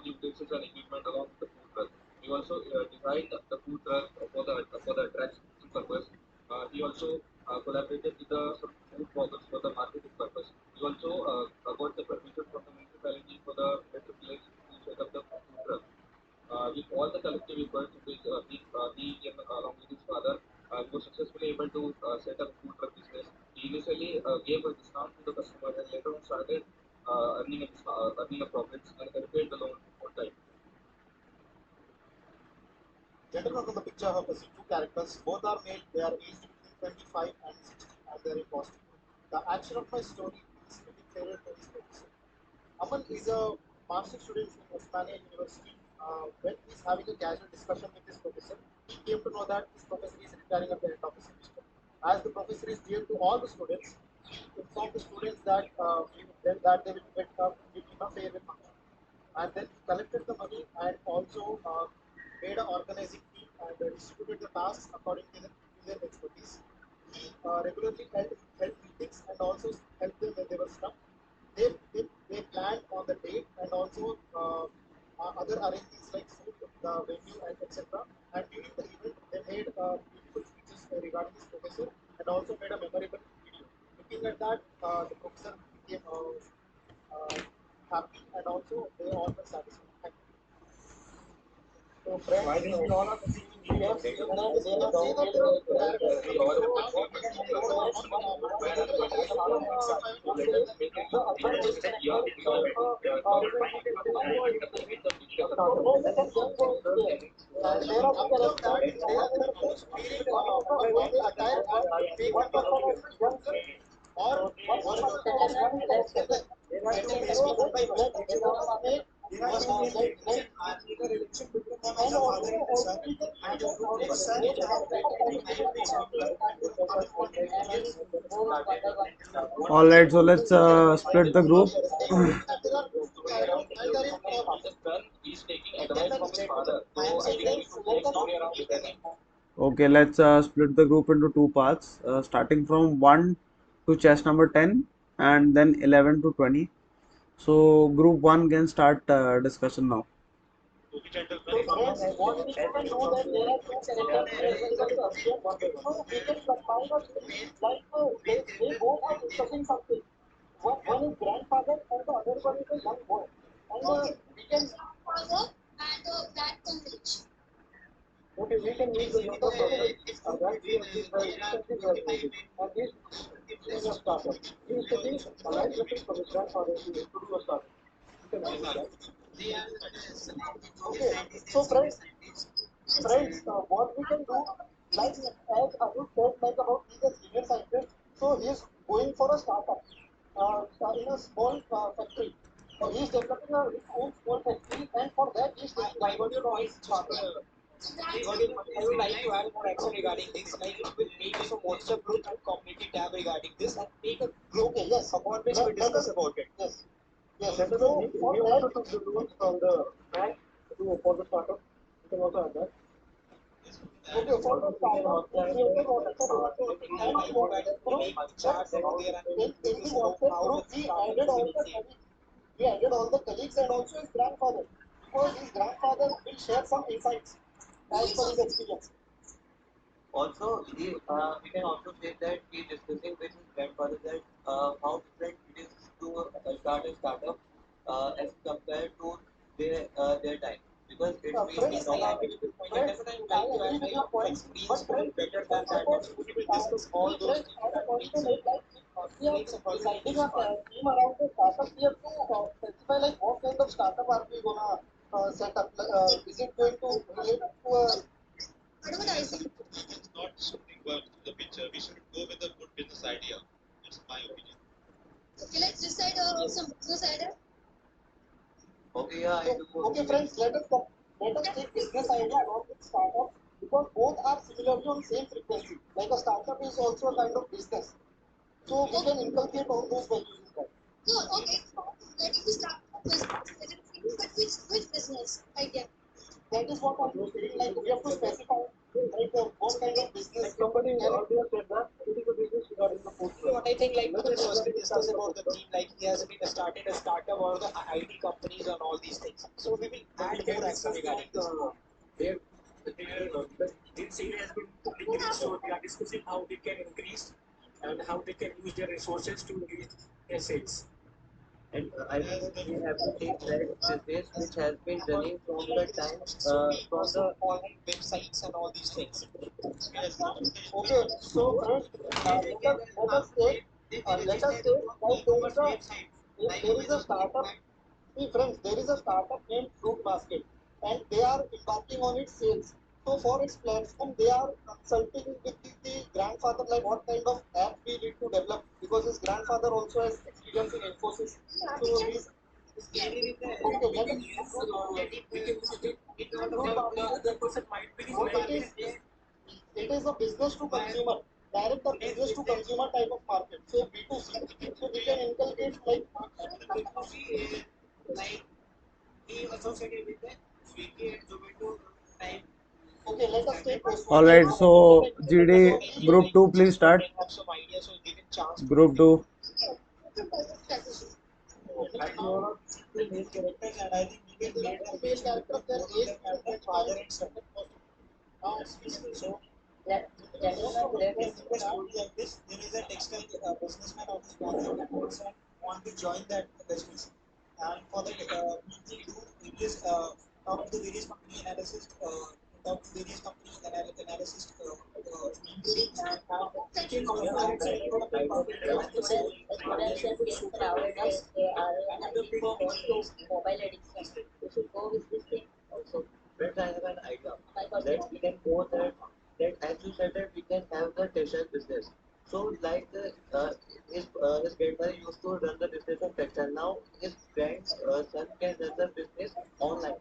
utensils and equipment along with the food truck. He also designed the food truck for the attraction purpose. He also collaborated with some food bloggers for the marketing purpose. He also got the permission from the municipality for the better place to set up the food truck. With all the collective efforts, he and along with his father, he was successfully able to set up food truck business. He initially gave a discount to the customer and later on started earning a profits and had paid the loan on time. Gentlemen, from the picture have seen two characters. Both are male. They are aged between 25 and 60, and they are in Boston. The action of my story is getting favored by this professor. Aman is a master's student in Osmania University. When he is having a casual discussion with this professor, he came to know that this professor is retiring at the end of the semester. As the professor is dear to all the students, he informed the students that they will give him a farewell function. And then he collected the money and also made an organizing team and distributed the tasks according to their expertise. He regularly held meetings and also helped them when they were stuck. They planned on the date and also other arrangements like food, the venue, and etc. And during the event, they made beautiful speeches regarding this professor and also made a memorable video. Looking at that, the professor became happy and also they all were satisfied. Thank you. So, So I friends, think we all are perceiving Yes, and then they say that All right, so let's split the group. He's taking advice from his father. So I think we should make story around it. Okay, let's split the group into two parts, starting from 1 to chess number 10 and then 11 to 20. So group 1 can start discussion now. Okay, gentlemen. Friends, what we can do that there are two characters here, so we can combine a thing like they both are discussing something. One is grandfather and the other one is a young boy. And we can Father and grandparents. okay, we can use the younger person. That he is very recently graduated and he is a startup. He is taking a life lesson from his grandfather to do a startup. We can use that. Okay, so friends, what we can do, like as Anuj said, like about he's a senior scientist, so he's going for a startup in a small factory. He's developing his own small factory, and for that he's taking advantage of his startup. I would like to add more action regarding this. Like it will make some WhatsApp group and community tab regarding this and make a group Okay, yes, about which we discuss about it. yes, yes. So we also took the rules from the bank for the startup. You can also add that. Okay, for the startup, we created WhatsApp group and in WhatsApp group, Charts and there and in the WhatsApp group, we added all the colleagues. We added all the colleagues and also his grandfather because his grandfather will share some insights as per his experience. Also, we can also say that he is discussing with his grandfather that how different it is to start a startup as compared to their time, because it's been Friends, innovative. friends, I agree with your points, but friends, suppose we will discuss all those friends, things as a that question makes is like we are deciding a team around the startup. We have to specify like what kind of startup are we gonna set up? Is it going to relate to a Advertising. It's not something the picture. We should go with a good business idea. That's my opinion. Okay, let's decide some business idea. Okay, yeah, I do. okay, friends, let us take business idea along with startup because both are similarly on same frequency. Like a startup is also a kind of business, so we can inculcate all those values in that. Good, okay. Let me start with business. But which business idea? That is what I'm saying. Like we have to specify like what kind of business. Like somebody earlier said that it is a business regarding the food. what I think like we can firstly discuss about the theme like he has been started a startup or the IT companies and all these things. So we will add more action regarding this. Their sale has been increased, so they are discussing how they can increase and how they can use their resources to increase their sales. And I think that we have to take that business which has been running from the time from the online websites and all these things. Okay, so friends, let us take that there is a startup. See, friends, there is a startup named Fruit Basket, and they are embarking on its sales. So for its platform, they are consulting with the grandfather like what kind of app we need to develop because his grandfather also has experience in Infosys. So he's okay. Let us The person might be what it is a business to consumer, direct a business to consumer type of market. So B2C. So we can inculcate like he associated with the Swiggy and Zomato type. okay, let us take All right, so GD group 2, please start. Have some ideas so give it chance. Group 2. Two main characters and I think we can make a main character their age and their father and son. So gentlemen, let us take a story like this. There is a textile businessman of this family and person want to join that business. And for that, we do various talk to the various company analysis talk to various company analysis teams, and became aware that the profit Students nowadays they are having mobile addiction. We should go with this thing also. Friends, I have an idea My that perspective. we can go that as you said that we can have the textile business. So like his grandmother used to run the business of textile. Now his grandson can run the business online.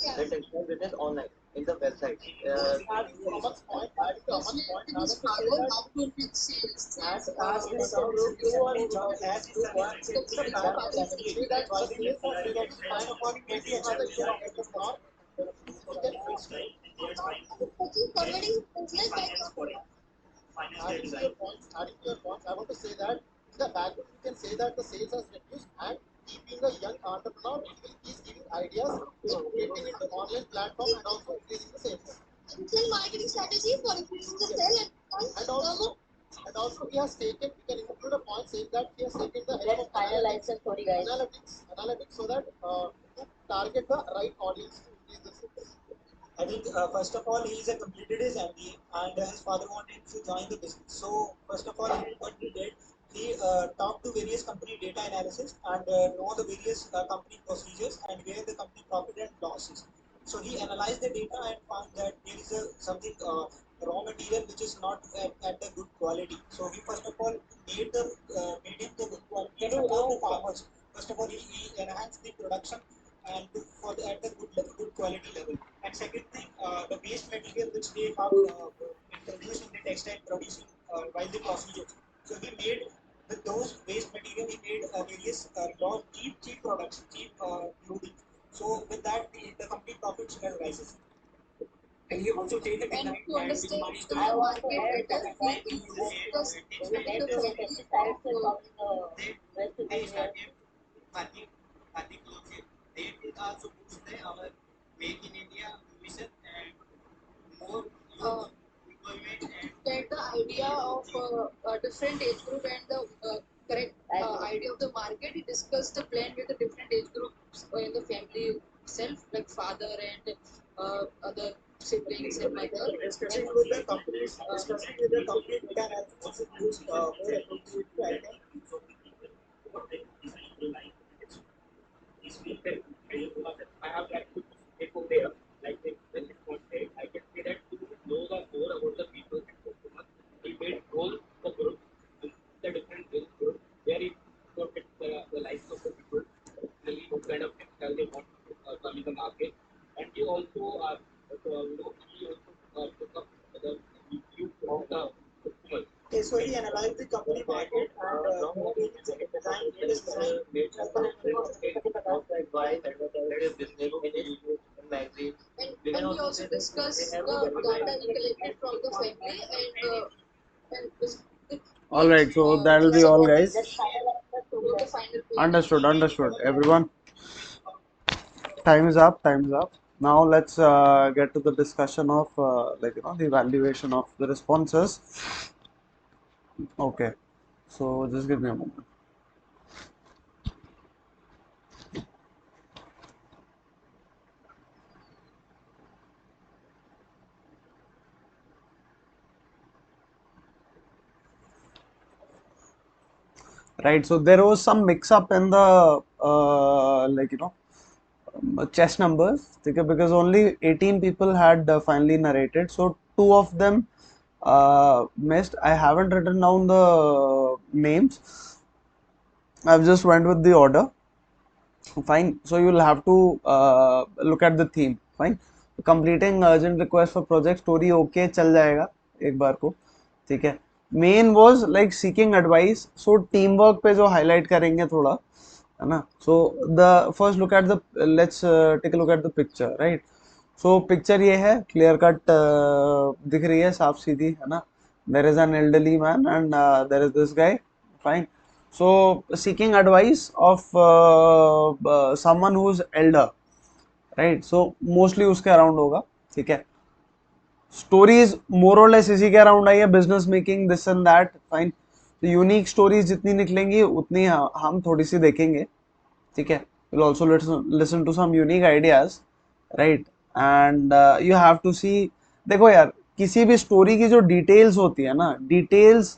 Yeah. The textile business online in the website. Adding to Aman's point, I His want to say father that how to increase sales as and his son grew as his son is it's a fair point to say that the sales are getting kind of on maybe another year of entrepreneur. He can he's forwarding business back. adding to your points, I want to say that in the background you can say that the sales has reduced and he being a young entrepreneur, he's giving ideas, getting into online platform and also increasing the sales. Digital marketing strategy for increasing the sale And also he has taken, we can include a point saying that he has taken the help Let's of finalize the story, guys. analytics so that to target the right audience to increase the sales. I think first of all he is a completed his MBA and his father wanted to join the business. So first of all what he did, he talked to various company data analysis and know the various company procedures and where the company profit and losses. So he analyzed the data and found that there is something raw material which is not at the good quality. So he first of all made him the good quality and support the farmers. First of all, he enhanced the production and at the good quality level. And second thing, the waste material which they have introduced in the textile producing while the procedures. So he made with those waste material, he made various cheap products, cheap clothing. So with that, the company profits rises. And he also changed the And technique to and understand minimized the I want to market add better, that we discuss we in make the the family. pesticides from the waste they material. started Bharti clothes. They will also boost our Make in India mission and more Uh, youth employment and get the idea of a different age group and the correct idea of the market. He discussed the plan with the different age groups in the family itself, like father and other siblings and mother. discussing with the companies, discussing with the company can also use more appropriate item. I have like to take over there, like when it was said, I can say that to know the more about the people and customers, he made all the group, the different age group, where he looked at the lives of the people, really what kind of textile they want to come in the market, and he also he also took up the view of the customers. Okay, so he analyzed the company market and made his design Outside why advertise their business in YouTube and magazines. We can And we also also say that discuss they have the the data he collected from the family and All right, so that will be discuss all, about guys. this to the final page. Understood, everyone. Time is up. Now let's get to the discussion of the evaluation of the responses. Okay, so just give me a moment. Right, so there was some mix up in the chess numbers, okay, because only 18 people had finally narrated, so two of them missed. I haven't written down the names. I've just went with the order. Fine, so you will have to look at the theme. Fine, completing urgent request for project story, okay, चल जाएगा एक बार को, ठीक है. Main was like seeking advice, so team work पे जो highlight करेंगे थोड़ा, है ना. So the first look at the, let's take a look at the picture, right. So picture ये है, क्लियर कट दिख रही है, साफ सीधी, है ना. There is an elderly man and there is this guy. Fine. So seeking advice of someone who's elder, right? So mostly उसके अराउंड होगा, ठीक है. स्टोरीज मोर और लेस इसी के अराउंड आई है, business making this and that. Fine. तो unique stories जितनी निकलेंगी उतनी हम थोड़ी सी देखेंगे, ठीक है. Will also listen to some unique ideas, right. And you have to see. देखो यार, किसी भी स्टोरी की जो डिटेल्स होती है ना, details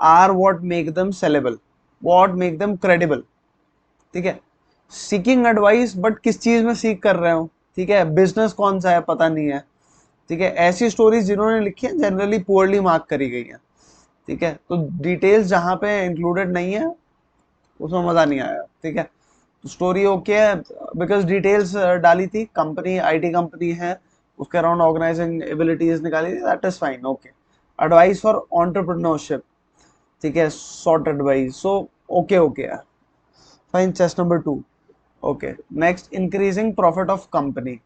are what make them sellable, what make them credible. ठीक है, सीकिंग एडवाइस, बट किस चीज में सीख कर रहे हो, ठीक है, बिजनेस कौन सा है पता नहीं है, ठीक है, ऐसी स्टोरीज जिन्होंने लिखी है जनरली पुअरली मार्क करी गई है। ठीक है, तो डिटेल्स जहां पे इंक्लूडेड नहीं है उसमें मजा नहीं आया। ठीक है, स्टोरी ओके है बिकॉज डिटेल्स डाली थी, कंपनी आईटी कंपनी है, उसके अराउंड ऑर्गेनाइजिंग एबिलिटीज निकाली थी, that is fine, okay. Advice for entrepreneurship, ठीक है, short advice, so okay okay है, fine. Chest number 2, okay. Next, increasing profit of company.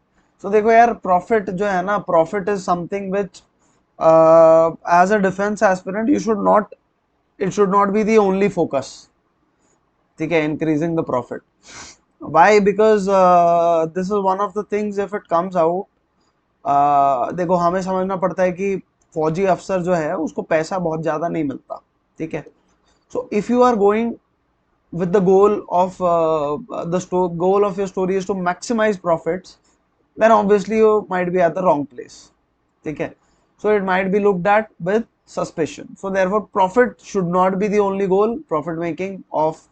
So देखो यार, प्रॉफिट जो है ना, profit is something which as a defence aspirant you should not, it should not be the only focus. ठीक है, increasing the profit, why? Because this is one of the things if it comes out, देखो हमें समझना पड़ता है कि फौजी अफसर जो है उसको पैसा बहुत ज्यादा नहीं मिलता। ठीक है, so if you are going with the goal of goal of your story is to maximize profits, then obviously you might be at the wrong place. ठीक है, so it might be looked at with suspicion, so therefore profit should not be the only goal, profit making of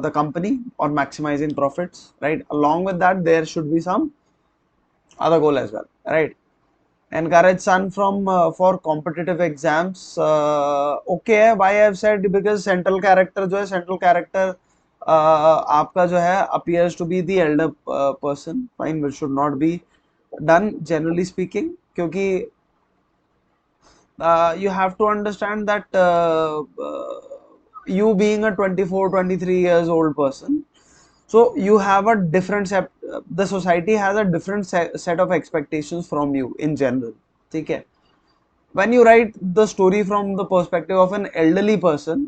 the company or maximizing profits, right? Along with that there should be some other goal as well, right? Encourage son from for competitive exams, okay है, why I have said because central character जो है, central character आपका जो है appears to be the elder person, fine, which should not be done generally speaking, क्योंकि you have to understand that you being a 24-23 years old person, so you have a different set, the society has a different set of expectations from you in general. ठीक है, when you write the story from the perspective of an elderly person,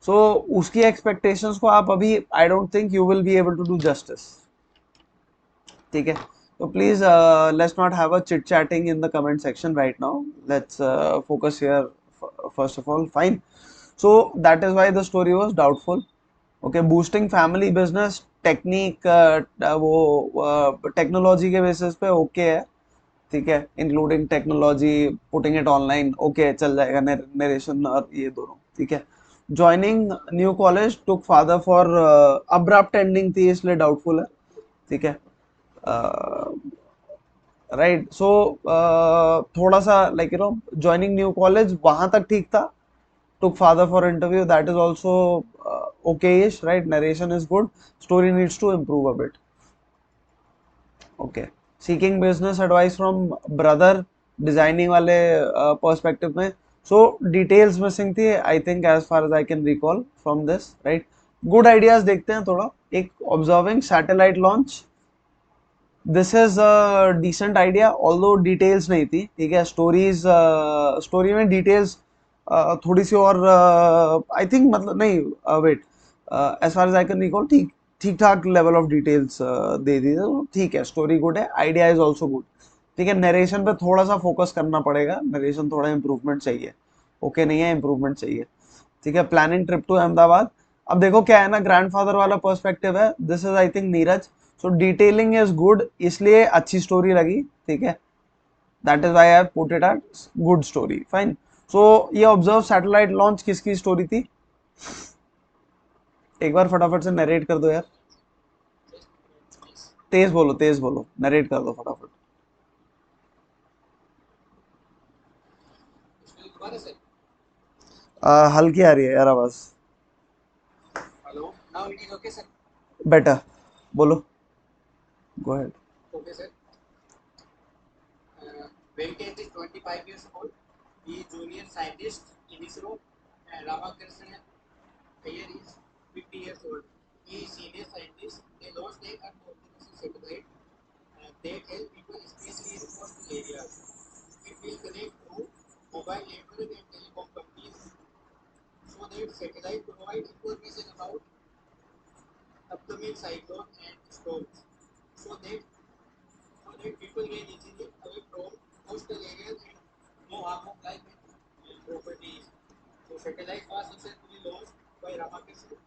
so उसकी expectations को आप अभी I don't think you will be able to do justice. ठीक है, so please let's not have a chit chatting in the comment section right now, let's focus here first of all, fine. So that is why the story was doubtful. Okay, boosting family business technique, वो technology के basis पे okay है, ठीक है, including technology, putting it online, okay चल जाएगा, narration और ये दोनों, ठीक है। Joining new college took father for abrupt ending थी इसलिए डाउटफुल है, ठीक है, राइट। सो थोड़ा सा like you no joining new college वहां तक ठीक था, took father for interview, that is also okay-ish, right? Narration is good, story needs to improve a bit. Okay, seeking business advice from brother, designing वाले perspective में, so details missing थी I think as far as I can recall from this, right? Good ideas देखते हैं थोड़ा, एक observing satellite launch, this is a decent idea, although details नहीं थी, ठीक है, स्टोरीज स्टोरी में डिटेल्स थोड़ी सी और आई थिंक, मतलब नहीं, wait, as far as I can recall, ठीक ठीक ठाक लेवल ऑफ डिटेल्स दे दी, तो ठीक है, स्टोरी गुड है, आइडिया इज ऑल्सो गुड, ठीक है। नरेशन पे थोड़ा सा फोकस करना पड़ेगा, नरेशन थोड़ा इंप्रूवमेंट चाहिए, ओके नहीं है, इंप्रूवमेंट चाहिए, ठीक है। प्लानिंग ट्रिप टू अहमदाबाद, अब देखो क्या है ना, ग्रैंडफादर वाला पर्सपेक्टिव है, this is I think Neeraj, so detailing is good, इसलिए अच्छी स्टोरी लगी, ठीक है, that is why I have put it at good story, fine. So ये ऑब्जर्व सैटेलाइट लॉन्च किसकी स्टोरी थी, एक बार फटाफट से नरेट कर दो यार, तेज बोलो, नरेट कर दो फटाफट। हल्की आ रही है यार आवाज, Hello, now it is okay, sir. Better, बोलो, go ahead. Okay, sir. Venkat is 25 years old. He is junior scientist in ISRO. And Ramakrishnan Iyer is 50 years old. He is senior scientist. They launched a Earth observation satellite that help people, especially in coastal areas. It will connect to mobile network and telecom companies, so that satellite provide information about upcoming cyclones and storms, so that people can easily away from coastal areas and no harm of life and properties. So satellite was successfully launched by Ramakrishnan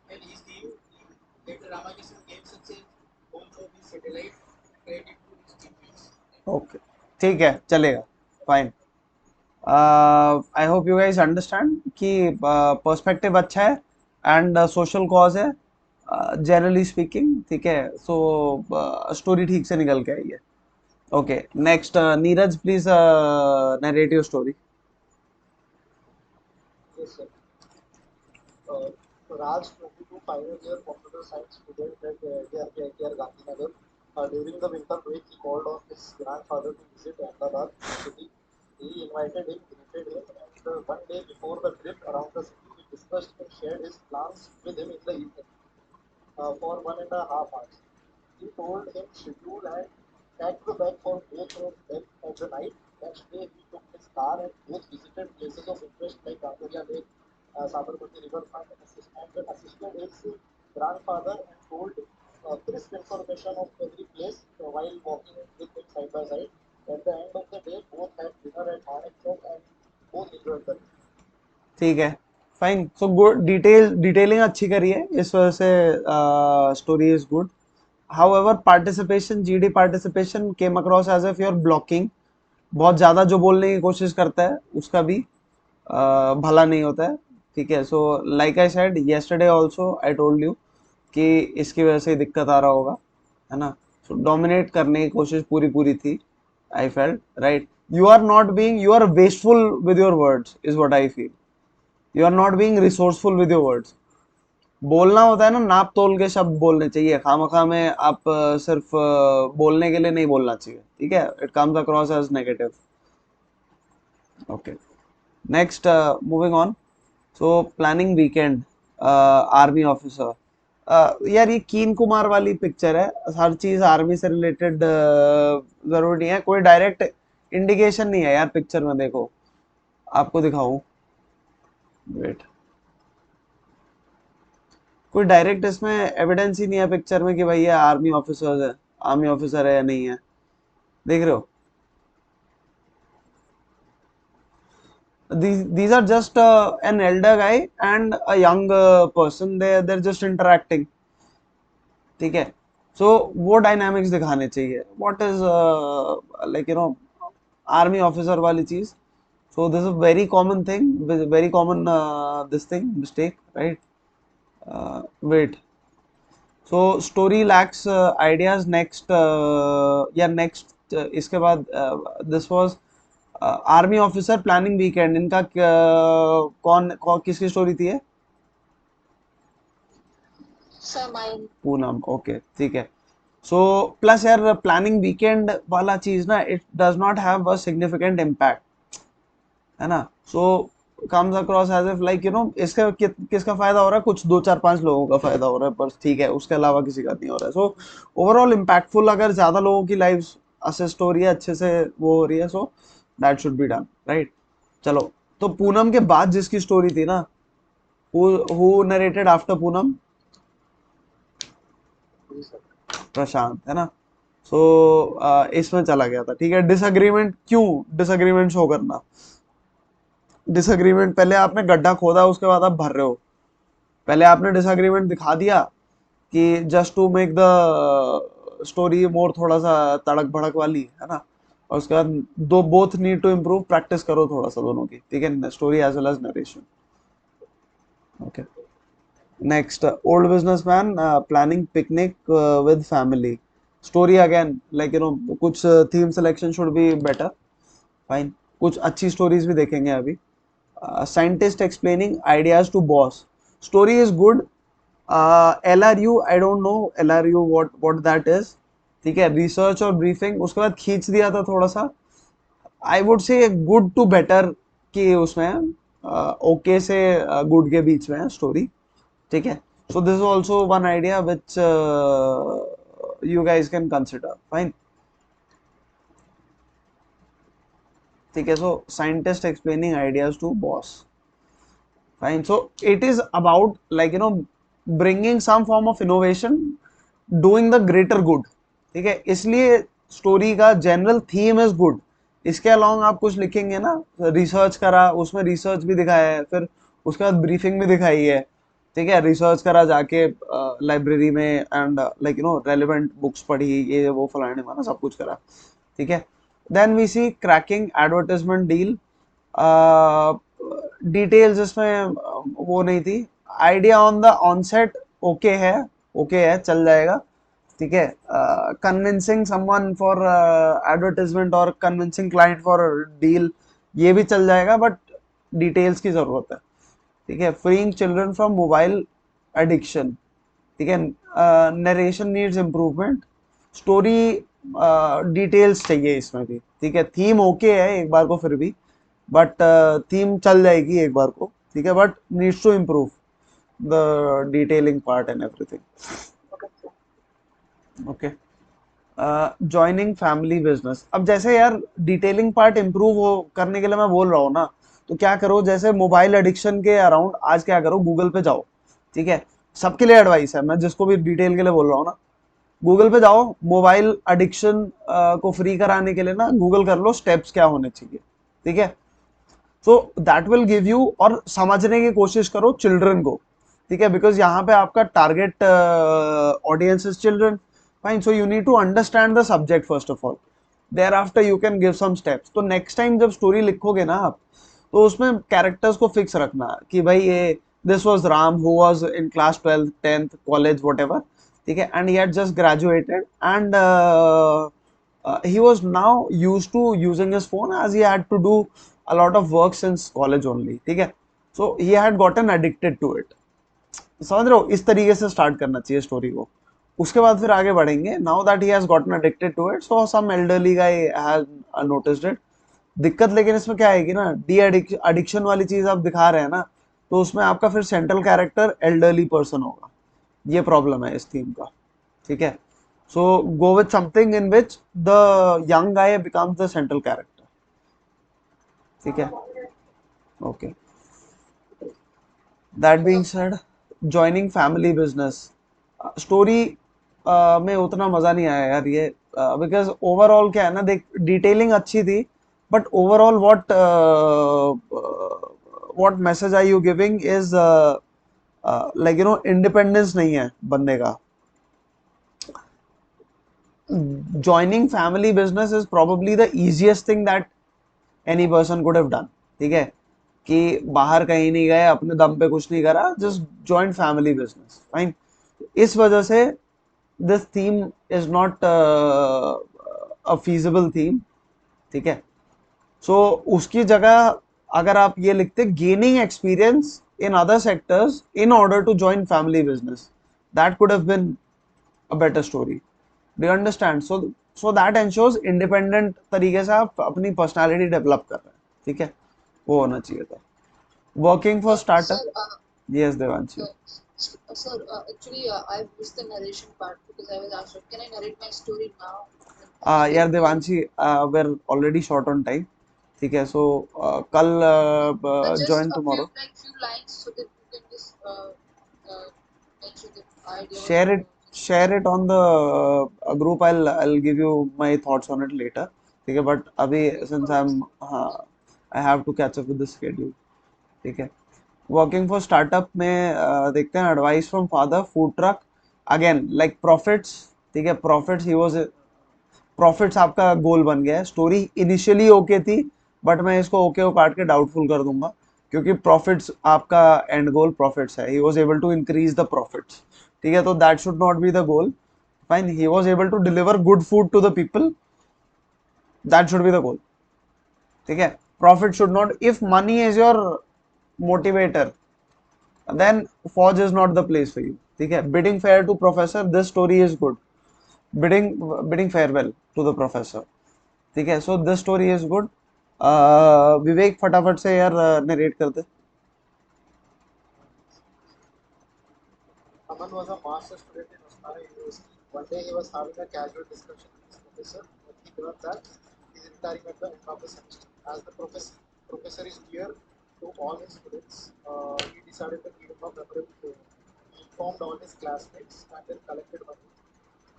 and his team. Later Ramakrishnan gained success launch of his satellite okay, ठीक है, चलेगा, fine. I hope you guys understand कि perspective अच्छा है and social cause है, generally speaking, ठीक है। So story ठीक से निकल के आई है। Okay, next Neeraj, please narrate your story. Yes, sir. Raj, 22, final year computer science student at AIR Gandhinagar. During the winter break, he called on his grandfather to visit Ahmedabad city. He invited him, greeted him, and one day before the trip around the city, he discussed and shared his plans with him in the evening for 1.5 hours. He told him schedule and packed the bag for both of them at the night. Next day, he took his car and both visited places of interest like Gangaria Lake, Sabarmati Riverfront, and assisted his grandfather and told crisp information of every place while walking with him side by side. At the end of the day, both had dinner at Manek Chowk and both enjoyed the trip. ठीक है, fine. So good, detailing अच्छी करी है, इस वजह से story is good. However participation, GD participation came across as if you are blocking. बहुत ज्यादा जो बोलने की कोशिश करता है उसका भी भला नहीं होता है, ठीक है। So like I said yesterday also, I told you कि इसकी वजह से दिक्कत आ रहा होगा, है ना। सो डोमिनेट करने की कोशिश पूरी पूरी थी, I felt right. You are not being, you are wasteful with your words is what I feel. You are not being resourceful with your words. बोलना होता है ना, नाप तोल के शब्द बोलने चाहिए, खामखा में आप सिर्फ बोलने के लिए नहीं बोलना चाहिए, ठीक है। It comes across as negative. Okay, next, moving on. So planning weekend, army officer. यार ये कीन कुमार वाली पिक्चर है, हर चीज आर्मी से रिलेटेड जरूरी नहीं है, कोई डायरेक्ट इंडिकेशन नहीं है यार पिक्चर में। देखो, आपको दिखाऊं, वेट, कोई डायरेक्ट इसमें एविडेंस ही नहीं है पिक्चर में कि भाई ये आर्मी ऑफिसर है, आर्मी ऑफिसर है या नहीं है। देख रहे हो, these are just an elder guy and a young person, they're just interacting, ठीक है। सो वो डायनामिक्स दिखाने चाहिए, what is like you know army officer वाली चीज। So this is very common thing, very common this thing mistake, right. Wait, so story lacks ideas, next, या next इसके बाद this was army officer planning weekend. इनका किसकी story थी ये? Sir, mine. Poonam, okay, ठीक है। सो प्लस यार प्लानिंग वीकेंड वाला चीज ना, it does not have a significant impact, है ना। So comes across as if like you know इसका किसका फायदा हो रहा है, कुछ 2 4 5 लोगों का फायदा हो रहा है बस, ठीक है, उसके अलावा किसी का नहीं हो रहा है। सो ओवरऑल इम्पैक्टफुल, अगर ज्यादा लोगों की लाइफ असिस्ट हो रही है, अच्छे से वो हो रही है, so that should be done, right. चलो, तो पूनम के बाद जिसकी स्टोरी थी ना, हु नरेटेड आफ्टर पूनम? प्रशांत, है ना। सो इसमें चला गया था, ठीक है। डिसएग्रीमेंट, क्यों डिसएग्रीमेंट शो करना? डिसएग्रीमेंट पहले आपने गड्ढा खोदा, उसके बाद आप भर रहे हो। पहले आपने डिसएग्रीमेंट दिखा दिया कि just to make the story more थोड़ा सा तड़क भड़क वाली, है ना। और उसके बाद दो both need to improve, practice करो थोड़ा सा दोनों की, ठीक है, story as well as narration. Okay, next, old businessman planning picnic with family. Story again like you know कुछ theme selection should be better, fine. कुछ अच्छी स्टोरीज भी देखेंगे अभी। Scientist explaining ideas to boss, story is good. LRU, I don't know LRU what that is, ठीक है। Research और briefing, उसके बाद खींच दिया था थोड़ा सा, I would say good to better, कि उसमें ओके से गुड के बीच में है स्टोरी, ठीक है। So this is also one idea which you guys can consider, fine, ठीक है। So scientist explaining ideas to boss, fine. So it is about like you know bringing some form of innovation, doing the greater good, ठीक है। इसलिए story का general theme is good. इसके अलावा आप कुछ लिखेंगे ना, रिसर्च करा, उसमें रिसर्च भी दिखाया है, फिर उसके बाद ब्रीफिंग भी दिखाई है, ठीक है, रिसर्च करा जाके लाइब्रेरी में एंड लाइक रेलिवेंट बुक्स पढ़ी, ये वो फलाने माना सब कुछ करा, ठीक है। Then we see cracking advertisement deal, details इसमें वो नहीं थी। Idea on the onset okay है, ओके है, चल जाएगा, ठीक है। कन्विंसिंग समवन फॉर एडवर्टाइजमेंट और कन्विंसिंग क्लाइंट फॉर डील, ये भी चल जाएगा, बट डिटेल्स की जरूरत है, ठीक है। Freeing children from mobile addiction, ठीक है। Narration needs improvement, story details चाहिए इसमें भी, ठीक है। थीम ओके है एक बार को फिर भी, बट थीम चल जाएगी एक बार को, ठीक है, but needs to improve the detailing part and everything, okay. Joining family business, अब जैसे यार डिटेलिंग पार्ट इम्प्रूव हो करने के लिए मैं बोल रहा हूँ ना, तो क्या करो, जैसे मोबाइल एडिक्शन के अराउंड आज क्या करो, गूगल पे जाओ, ठीक है। सबके लिए एडवाइस है, मैं जिसको भी डिटेल के लिए बोल रहा हूँ ना, गूगल पे जाओ, मोबाइल एडिक्शन को फ्री कराने के लिए ना गूगल कर लो स्टेप्स क्या होने चाहिए, ठीक है। So that will give you, और समझने की कोशिश करो चिल्ड्रन को, ठीक है, बिकॉज यहाँ पे आपका target audience is children, fine. So you need to understand the subject first of all, thereafter you can give some steps. तो नेक्स्ट टाइम जब स्टोरी लिखोगे ना आप, तो उसमें कैरेक्टर्स को फिक्स रखना कि भाई ये this was Ram who was in class 12th 10th college whatever, ठीक है, and he had just graduated and he was now used to using his phone as he had to do a lot of work since college only, ठीक है। So he had gotten addicted to it, समझ रहे हो, इस तरीके से start करना चाहिए स्टोरी को, उसके बाद फिर आगे बढ़ेंगे। Now that he has gotten addicted to it, so some elderly guy has noticed it. दिक्कत लेकिन इसमें क्या आएगी ना, डी एडिक्शन वाली चीज आप दिखा रहे हैं ना, तो उसमें आपका फिर सेंट्रल कैरेक्टर एल्डरली पर्सन होगा, ये प्रॉब्लम है इस थीम का, ठीक है। So go with something in which the young guy becomes the central character, ठीक है, okay. That being said, joining family business story में उतना मजा नहीं आया यार ये, बिकॉज ओवरऑल क्या है ना, देख डिटेलिंग अच्छी थी, but overall what message are you giving is like independence नहीं है बंदे का। Joining family business is probably the easiest thing that any person could have done, ठीक है, कि बाहर कहीं नहीं गए, अपने दम पे कुछ नहीं करा, just joint family business, fine. इस वजह से this theme is not a feasible theme, ठीक है। सो उसकी जगह अगर आप ये लिखते gaining experience in other sectors in order to join family business, that could have been a better story, do you understand. So that ensures independent तरीके से आप अपनी पर्सनालिटी डेवलप कर रहे हैं, ठीक है, वो होना चाहिए था। Working for startup, yes Devanshi. Sir, actually, I've missed the narration part because I was asked, can I narrate my story now? यार Devanshi, we are already short on time, ठीक है। सो कल Just join a few tomorrow, like few lines so that you can just mention the idea. share it, share it on the group, I'll give you my thoughts on it later, ठीक है, but अभी since I'm हाँ I have to catch up with the schedule, ठीक है। Working for startup में देखते हैं advice from father, food truck, again like profits, ठीक है, प्रॉफिट्स, ही वाज प्रॉफिट्स आपका गोल बन गया है। स्टोरी इनिशियली ओके थी, बट मैं इसको ओके को काट के डाउटफुल कर दूंगा, क्योंकि प्रॉफिट्स आपका एंड गोल प्रॉफिट्स है, he was able to increase the profits, ठीक है, तो that should not be the goal, fine. He was able to deliver good food to the people, that should be the goal, ठीक है। Profit should not, if money is your motivator, then Forge is not the place for you, ठीक है। bidding fair to professor, this story is good, bidding bidding farewell to the professor, ठीक है। so this story is good। विवेक फटाफट से यार narrate कर दे। Aman was a master student in Osmania University. One day he was having a casual discussion with his professor, but he learned that he is retiring at the end of the semester. As the professor is dear to all his students, he decided to give him a memorable day. He informed all his classmates and then collected money.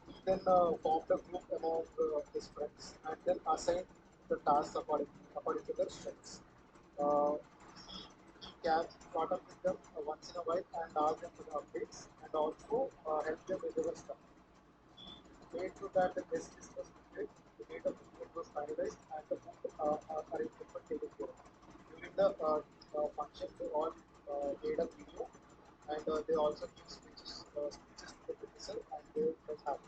He then formed a group among his friends and then assigned the tasks according to their strengths. He caught up with them once in a wife and ask them for the updates and also help them with their stuff. Made sure that the test is completed, the date of the was finalized, and the book arrangement was taken care of. During the function, they all made a video and they also give speeches to the professor and they was happy.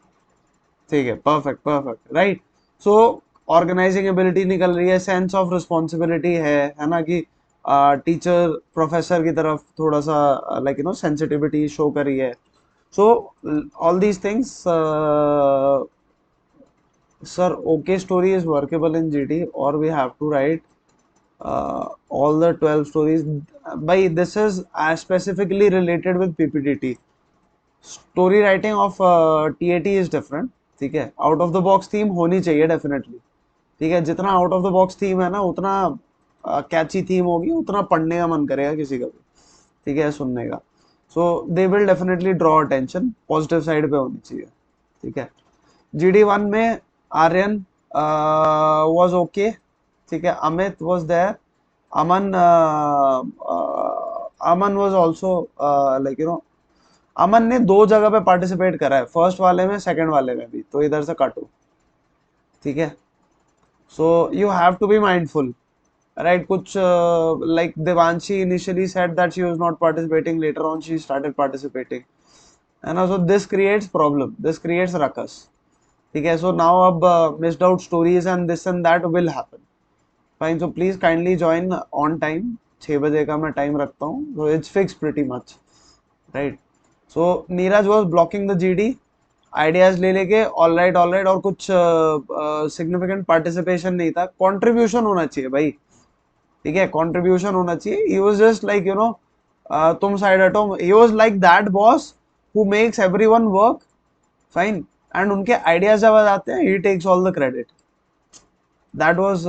ठीक है, perfect perfect right. So organising ability निकल रही है, sense of responsibility है ना, कि teacher professor की तरफ थोड़ा सा लाइक सेंसिटिविटी शो करी है. So all these things sir, okay story is workable in GT, or we have to write all the 12 stories. By this is specifically related with PPDT. Story writing of TAT is different. ठीक है, out of the box theme होनी चाहिए definitely. ठीक है, जितना out of the box theme है ना, उतना कैची थीम होगी, उतना पढ़ने का मन करेगा किसी का भी. ठीक है, सुनने का. So they will definitely draw attention, positive side पे होनी चाहिए. ठीक है. GD1 में आर्यन was okay. ठीक है, Amit was there. Aman Aman was also अमन ने 2 जगह पे पार्टिसिपेट करा है, फर्स्ट वाले में सेकंड वाले में भी, तो इधर से काटो. ठीक है. So you have to be mindful, right. कुछ like Devanshi initially said that she was not participating, later on she started participating, है ना. So this creates problem, this creates ruckus. ठीक है. सो नाउ अब missed out stories and this and that will happen. Fine. So please kindly join on time. 6 बजे का मैं time रखता हूँ, so it's fix pretty much, right. So Neeraj was blocking the GD, ideas ले लेके all right और कुछ significant participation नहीं था. कंट्रीब्यूशन होना चाहिए भाई. ठीक है, कंट्रीब्यूशन होना चाहिए. ही वाज जस्ट लाइक तुम साइड हटो. He was like that boss who makes everyone work fine, and उनके आइडियाज जब आ जाते हैं, he takes all the credit. That was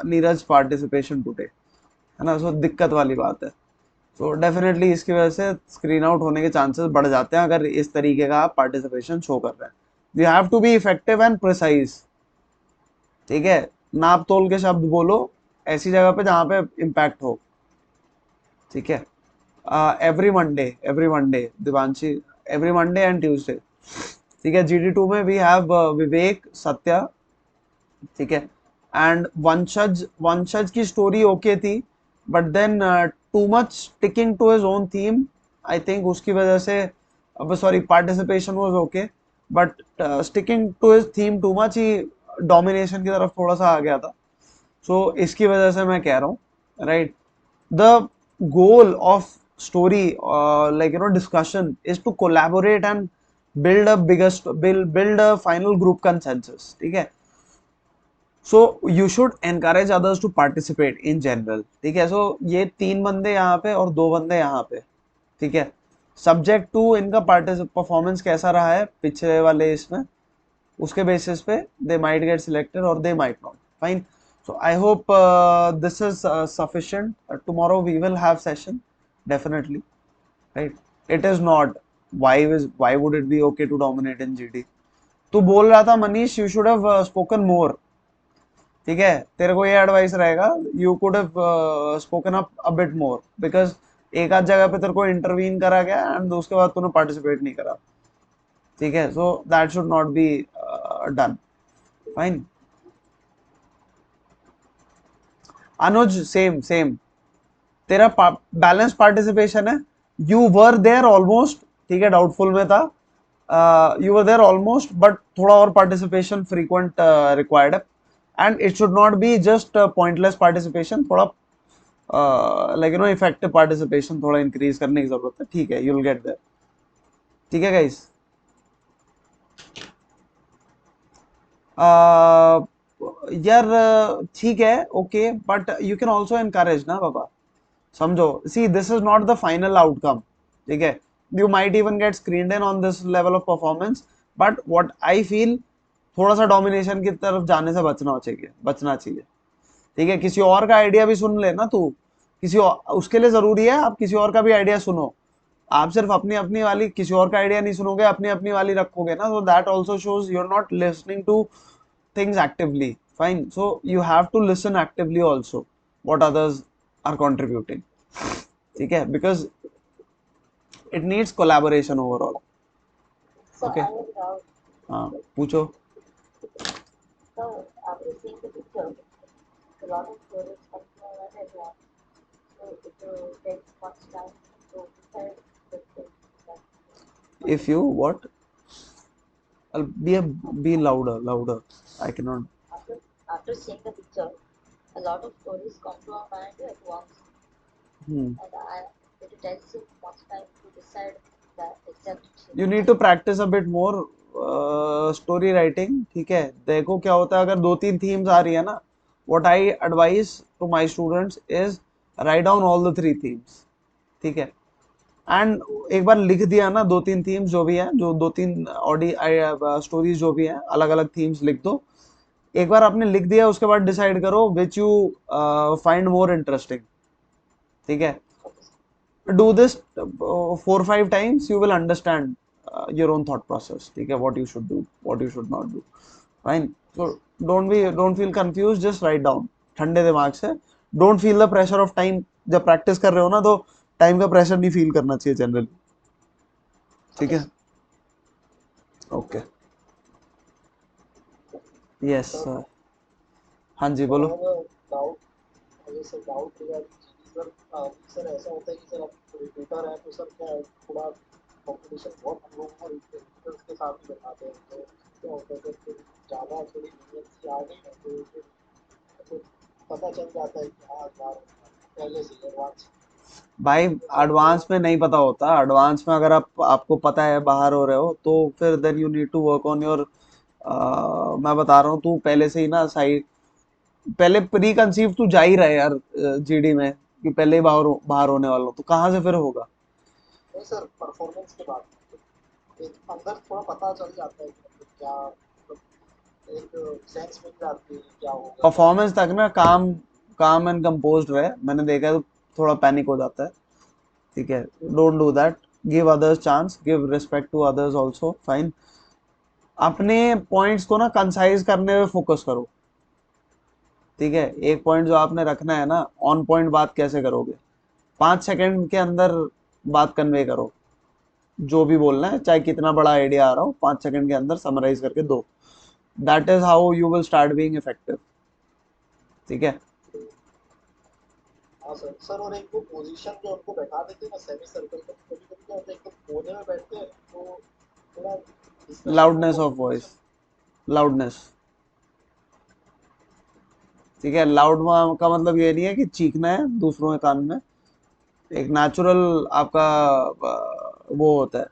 Neeraj participation today, है ना. सो दिक्कत वाली बात है. तो डेफिनेटली इसकी वजह से स्क्रीन आउट होने के चांसेस बढ़ जाते हैं अगर इस तरीके का आप पार्टिसिपेशन शो कर रहे हैं. You have to be effective and precise. ठीक है, नाप तोल के शब्द बोलो ऐसी जगह पे जहां पे इम्पैक्ट हो. ठीक है. Every Monday Divanshi, every Monday and Tuesday. ठीक है. GD2 में वी हैव विवेक, सत्या. ठीक है. एंड वंशज की स्टोरी ओके थी, but then too much sticking to his own theme, I think उसकी वजह से, अब sorry, participation was okay, but sticking to his theme too much, he domination की तरफ थोड़ा सा आ गया था. सो इसकी वजह से मैं कह रहा हूँ, right. The goal of story like discussion is to collaborate and build a biggest build a final group consensus. ठीक है. So you should encourage others to participate in general. ठीक है. So ये 3 बंदे यहाँ पे और 2 बंदे यहाँ पे. ठीक है. सब्जेक्ट टू इनका परफॉर्मेंस कैसा रहा है पिछले वाले इसमें, उसके बेसिस पे दे माइट गेट सिलेक्टेड और they might not. Fine. So I hope this is sufficient. Tomorrow we will have session definitely, right. It is not, why would it be okay to dominate in GT? तू बोल रहा था Manish, you should have spoken more. ठीक है, तेरे को ये advice रहेगा, you could have spoken up a bit more, because एक आध जगह पे तेरे को इंटरवीन करा गया एंड उसके बाद तूने पार्टिसिपेट नहीं करा. ठीक है. So that should not be done. Fine. Anuj, same तेरा बैलेंस पार्टिसिपेशन है. You were there almost. ठीक है, डाउटफुल में था. You were there almost, but थोड़ा और पार्टिसिपेशन फ्रीक्वेंट रिक्वायर्ड है, and it should not be just pointless participation. थोड़ा लाइक इफेक्टिव पार्टिसिपेशन थोड़ा इंक्रीज करने की जरूरत है. ठीक है, यू विल गेट देयर. ठीक है गाइस. यार ठीक है, okay, but you can also encourage ना बाबा. समझो, see this is not the final outcome. ठीक है, you might even get screened in on this level of performance, but what I feel, थोड़ा सा डोमिनेशन की तरफ जाने से बचना चाहिए. ठीक है. किसी और का आइडिया भी सुन ले ना तू, किसी और, उसके लिए जरूरी है आप किसी और का भी आइडिया सुनो. आप सिर्फ अपनी अपनी वाली, किसी और का आइडिया नहीं सुनोगे, अपनी अपनी वाली रखोगे ना, so that also shows you're not listening to things actively. Fine. So you have to listen actively also what others are contributing. ठीक है, because it needs collaboration overall. So okay, I have a doubt. हाँ पूछो. So after seeing the picture, a lot of stories come to my mind at once. So it takes much time to decide the things. If you what? Be louder. I cannot. After after seeing the picture, a lot of stories come to our mind at once, Hmm. and it takes much time to decide the exact You thing. need to practice a bit more story writing. ठीक है, देखो क्या होता है अगर 2-3 themes आ रही है ना, what I advise to my students is write down all the 3 themes. ठीक है, एंड एक बार लिख दिया ना 2-3 थीम्स जो भी है, जो 2-3 ऑडी स्टोरीज जो भी है, अलग अलग थीम्स लिख दो. एक बार आपने लिख दिया उसके बाद डिसाइड करो which you find more interesting. ठीक है, do this 4-5 times, you will understand your own thought process. ठीक है, what you should do, what you should not do. Fine. So don't feel confused, just write down ठंडे दिमाग से. Don't feel the pressure of time. जब practice कर रहे हो ना तो टाइम का प्रेशर नहीं फील करना चाहिए जनरली. ठीक है, ओके. यस सर, हाँ जी बोलो. डाउट जैसे डाउट सर सर ऐसा होता है कि सर आप रिक्रूटर है तो सर क्या है थोड़ा कॉम्पिटिशन बहुत हम लोगों को रिक्रूटर्स के साथ ही बताते हैं तो क्या होता है सर फिर ज़्यादा थोड़ी मीडियम आ गई ना तो फिर पता चल जाता है कि हाँ यार पहले से एडवांस. भाई एडवांस में नहीं पता होता. एडवांस में अगर आपको पता है बाहर हो रहे हो तो फिर then you need to work on your. मैं बता रहा हूँ तू पहले से ही ना साइड, पहले प्री कंसीव तू जा ही रहा है यार जीडी में कि पहले ही बाहर होने वाला हूँ, तो कहाँ से फिर होगा. नहीं सर परफॉर्मेंस के बाद एक अंदर थोड़ा पता चल जाता है कि मतलब क्या मतलब एक सेंस मिल जाती है क्या होगा. परफॉर्मेंस तक ना काम एंड कंपोज्ड रहे. मैंने देखा है तो थोड़ा पैनिक हो जाता है. ठीक है, don't do that. Give others chance, give respect to others also. Fine. अपने पॉइंट्स को ना कंसाइज करने में फोकस करो. ठीक है, एक पॉइंट जो आपने रखना है ना, ऑन पॉइंट बात कैसे करोगे. 5 सेकंड के अंदर बात कन्वे करो. जो भी बोलना है, चाहे कितना बड़ा आइडिया आ रहा हो, 5 सेकंड के अंदर समराइज करके दो. That is how you will start being effective. ठीक है, हाँ सर सर और एक वो पोजीशन जो उनको बैठा देते हैं ना सेमी सर्कल में कभी कभी क्या होता है एकदम कोने में बैठते हैं तो थोड़ा डिस्कशन में लाउडनेस ऑफ वॉइस, लाउडनेस. ठीक है, लाउड का मतलब ये नहीं है कि चीखना है दूसरों के कान में. एक नेचुरल आपका वो होता है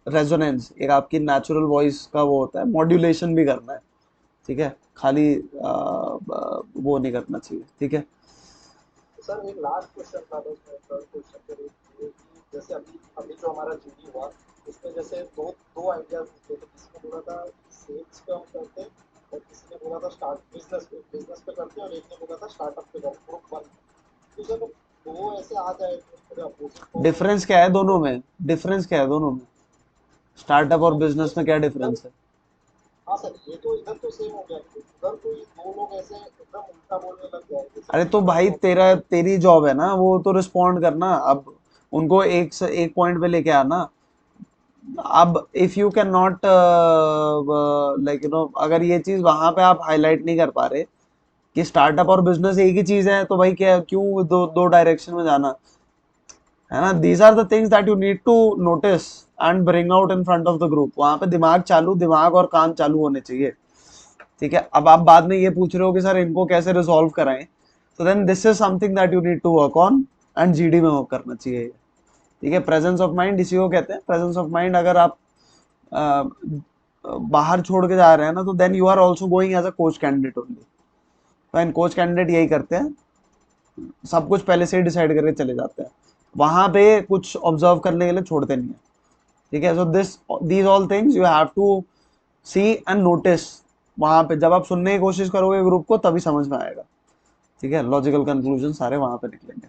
रेजोनेंस, एक आपकी नेचुरल वॉइस का वो होता है. मॉड्यूलेशन भी करना है. ठीक है, खाली वो नहीं करना चाहिए. ठीक है, सर एक लास्ट क्वेश्चन था बस थर्ड क्वेश्चन करें कि जैसे अभी अभी जो हमारा जीडी हुआ उसमें जैसे दो दो आइडियाज थे तो किसी ने बोला था सेल्स पे हम करते हैं और किसी ने बोला था स्टार्ट बिजनेस पे करते हैं और एक ने बोला था स्टार्टअप पे करते ग्रुप वन. तो सर दो ऐसे आ जाए तो थोड़े अपोजिट डिफरेंस क्या है दोनों में. डिफरेंस क्या है दोनों में, स्टार्टअप और बिजनेस में क्या डिफरेंस है. हाँ सर ये तो इधर तो सेम हो गया उधर कोई दो लोग ऐसे एकदम उल्टा बोलने लग गए जैसे अरे तो भाई तेरी जॉब है ना वो तो रिस्पॉन्ड करना. अब उनको एक पॉइंट पे लेके आना. अब if you can not like अगर ये चीज वहां पे आप हाईलाइट नहीं कर पा रहे कि स्टार्टअप और बिजनेस एक ही चीज है, तो भाई क्या क्यों दो डायरेक्शन में जाना है ना. These are the things that you need to notice and bring out in front of the group. वहां पे दिमाग और कान चालू होने चाहिए. ठीक है, अब आप बाद में ये पूछ रहे हो कि सर इनको कैसे रिजॉल्व कराएं, तो then this is something that you need to work on and GD में वर्क करना चाहिए. ठीक है, प्रेजेंस ऑफ माइंड इसी को कहते हैं. प्रेजेंस ऑफ माइंड अगर आप अ, बाहर छोड़ के जा रहे हैं ना, तो then you are also going as a coach candidate only. Fine, coach candidate यही करते हैं, सब कुछ पहले से ही डिसाइड करके चले जाते हैं. वहां पे कुछ ऑब्जर्व करने के लिए छोड़ते नहीं है. ठीक है, so these all things you have to see and notice. वहां पे जब आप सुनने की कोशिश करोगे ग्रुप को तभी समझ में आएगा. ठीक है, लॉजिकल कंक्लूजन सारे वहां पे निकलेंगे.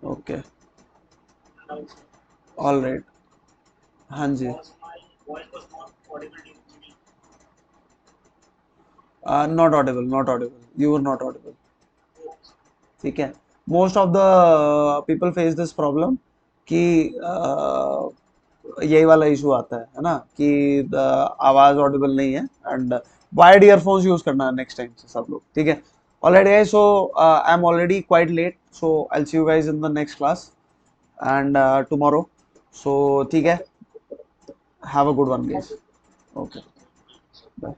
Okay, all right. हाँ जी, My voice was not audible during GD. Not Audible, not Audible, you were not Audible. ठीक है. Most of the people face this problem कि यही वाला इशू आता है ना, कि आवाज ऑडिबल नहीं है, एंड वायर्ड ईयरफोन्स यूज करना नेक्स्ट टाइम से सब लोग, ठीक है. All right guys, so I am already quite late, so I will see you guys in the next class and tomorrow. So ठीक है, have a good one guys. Okay, bye.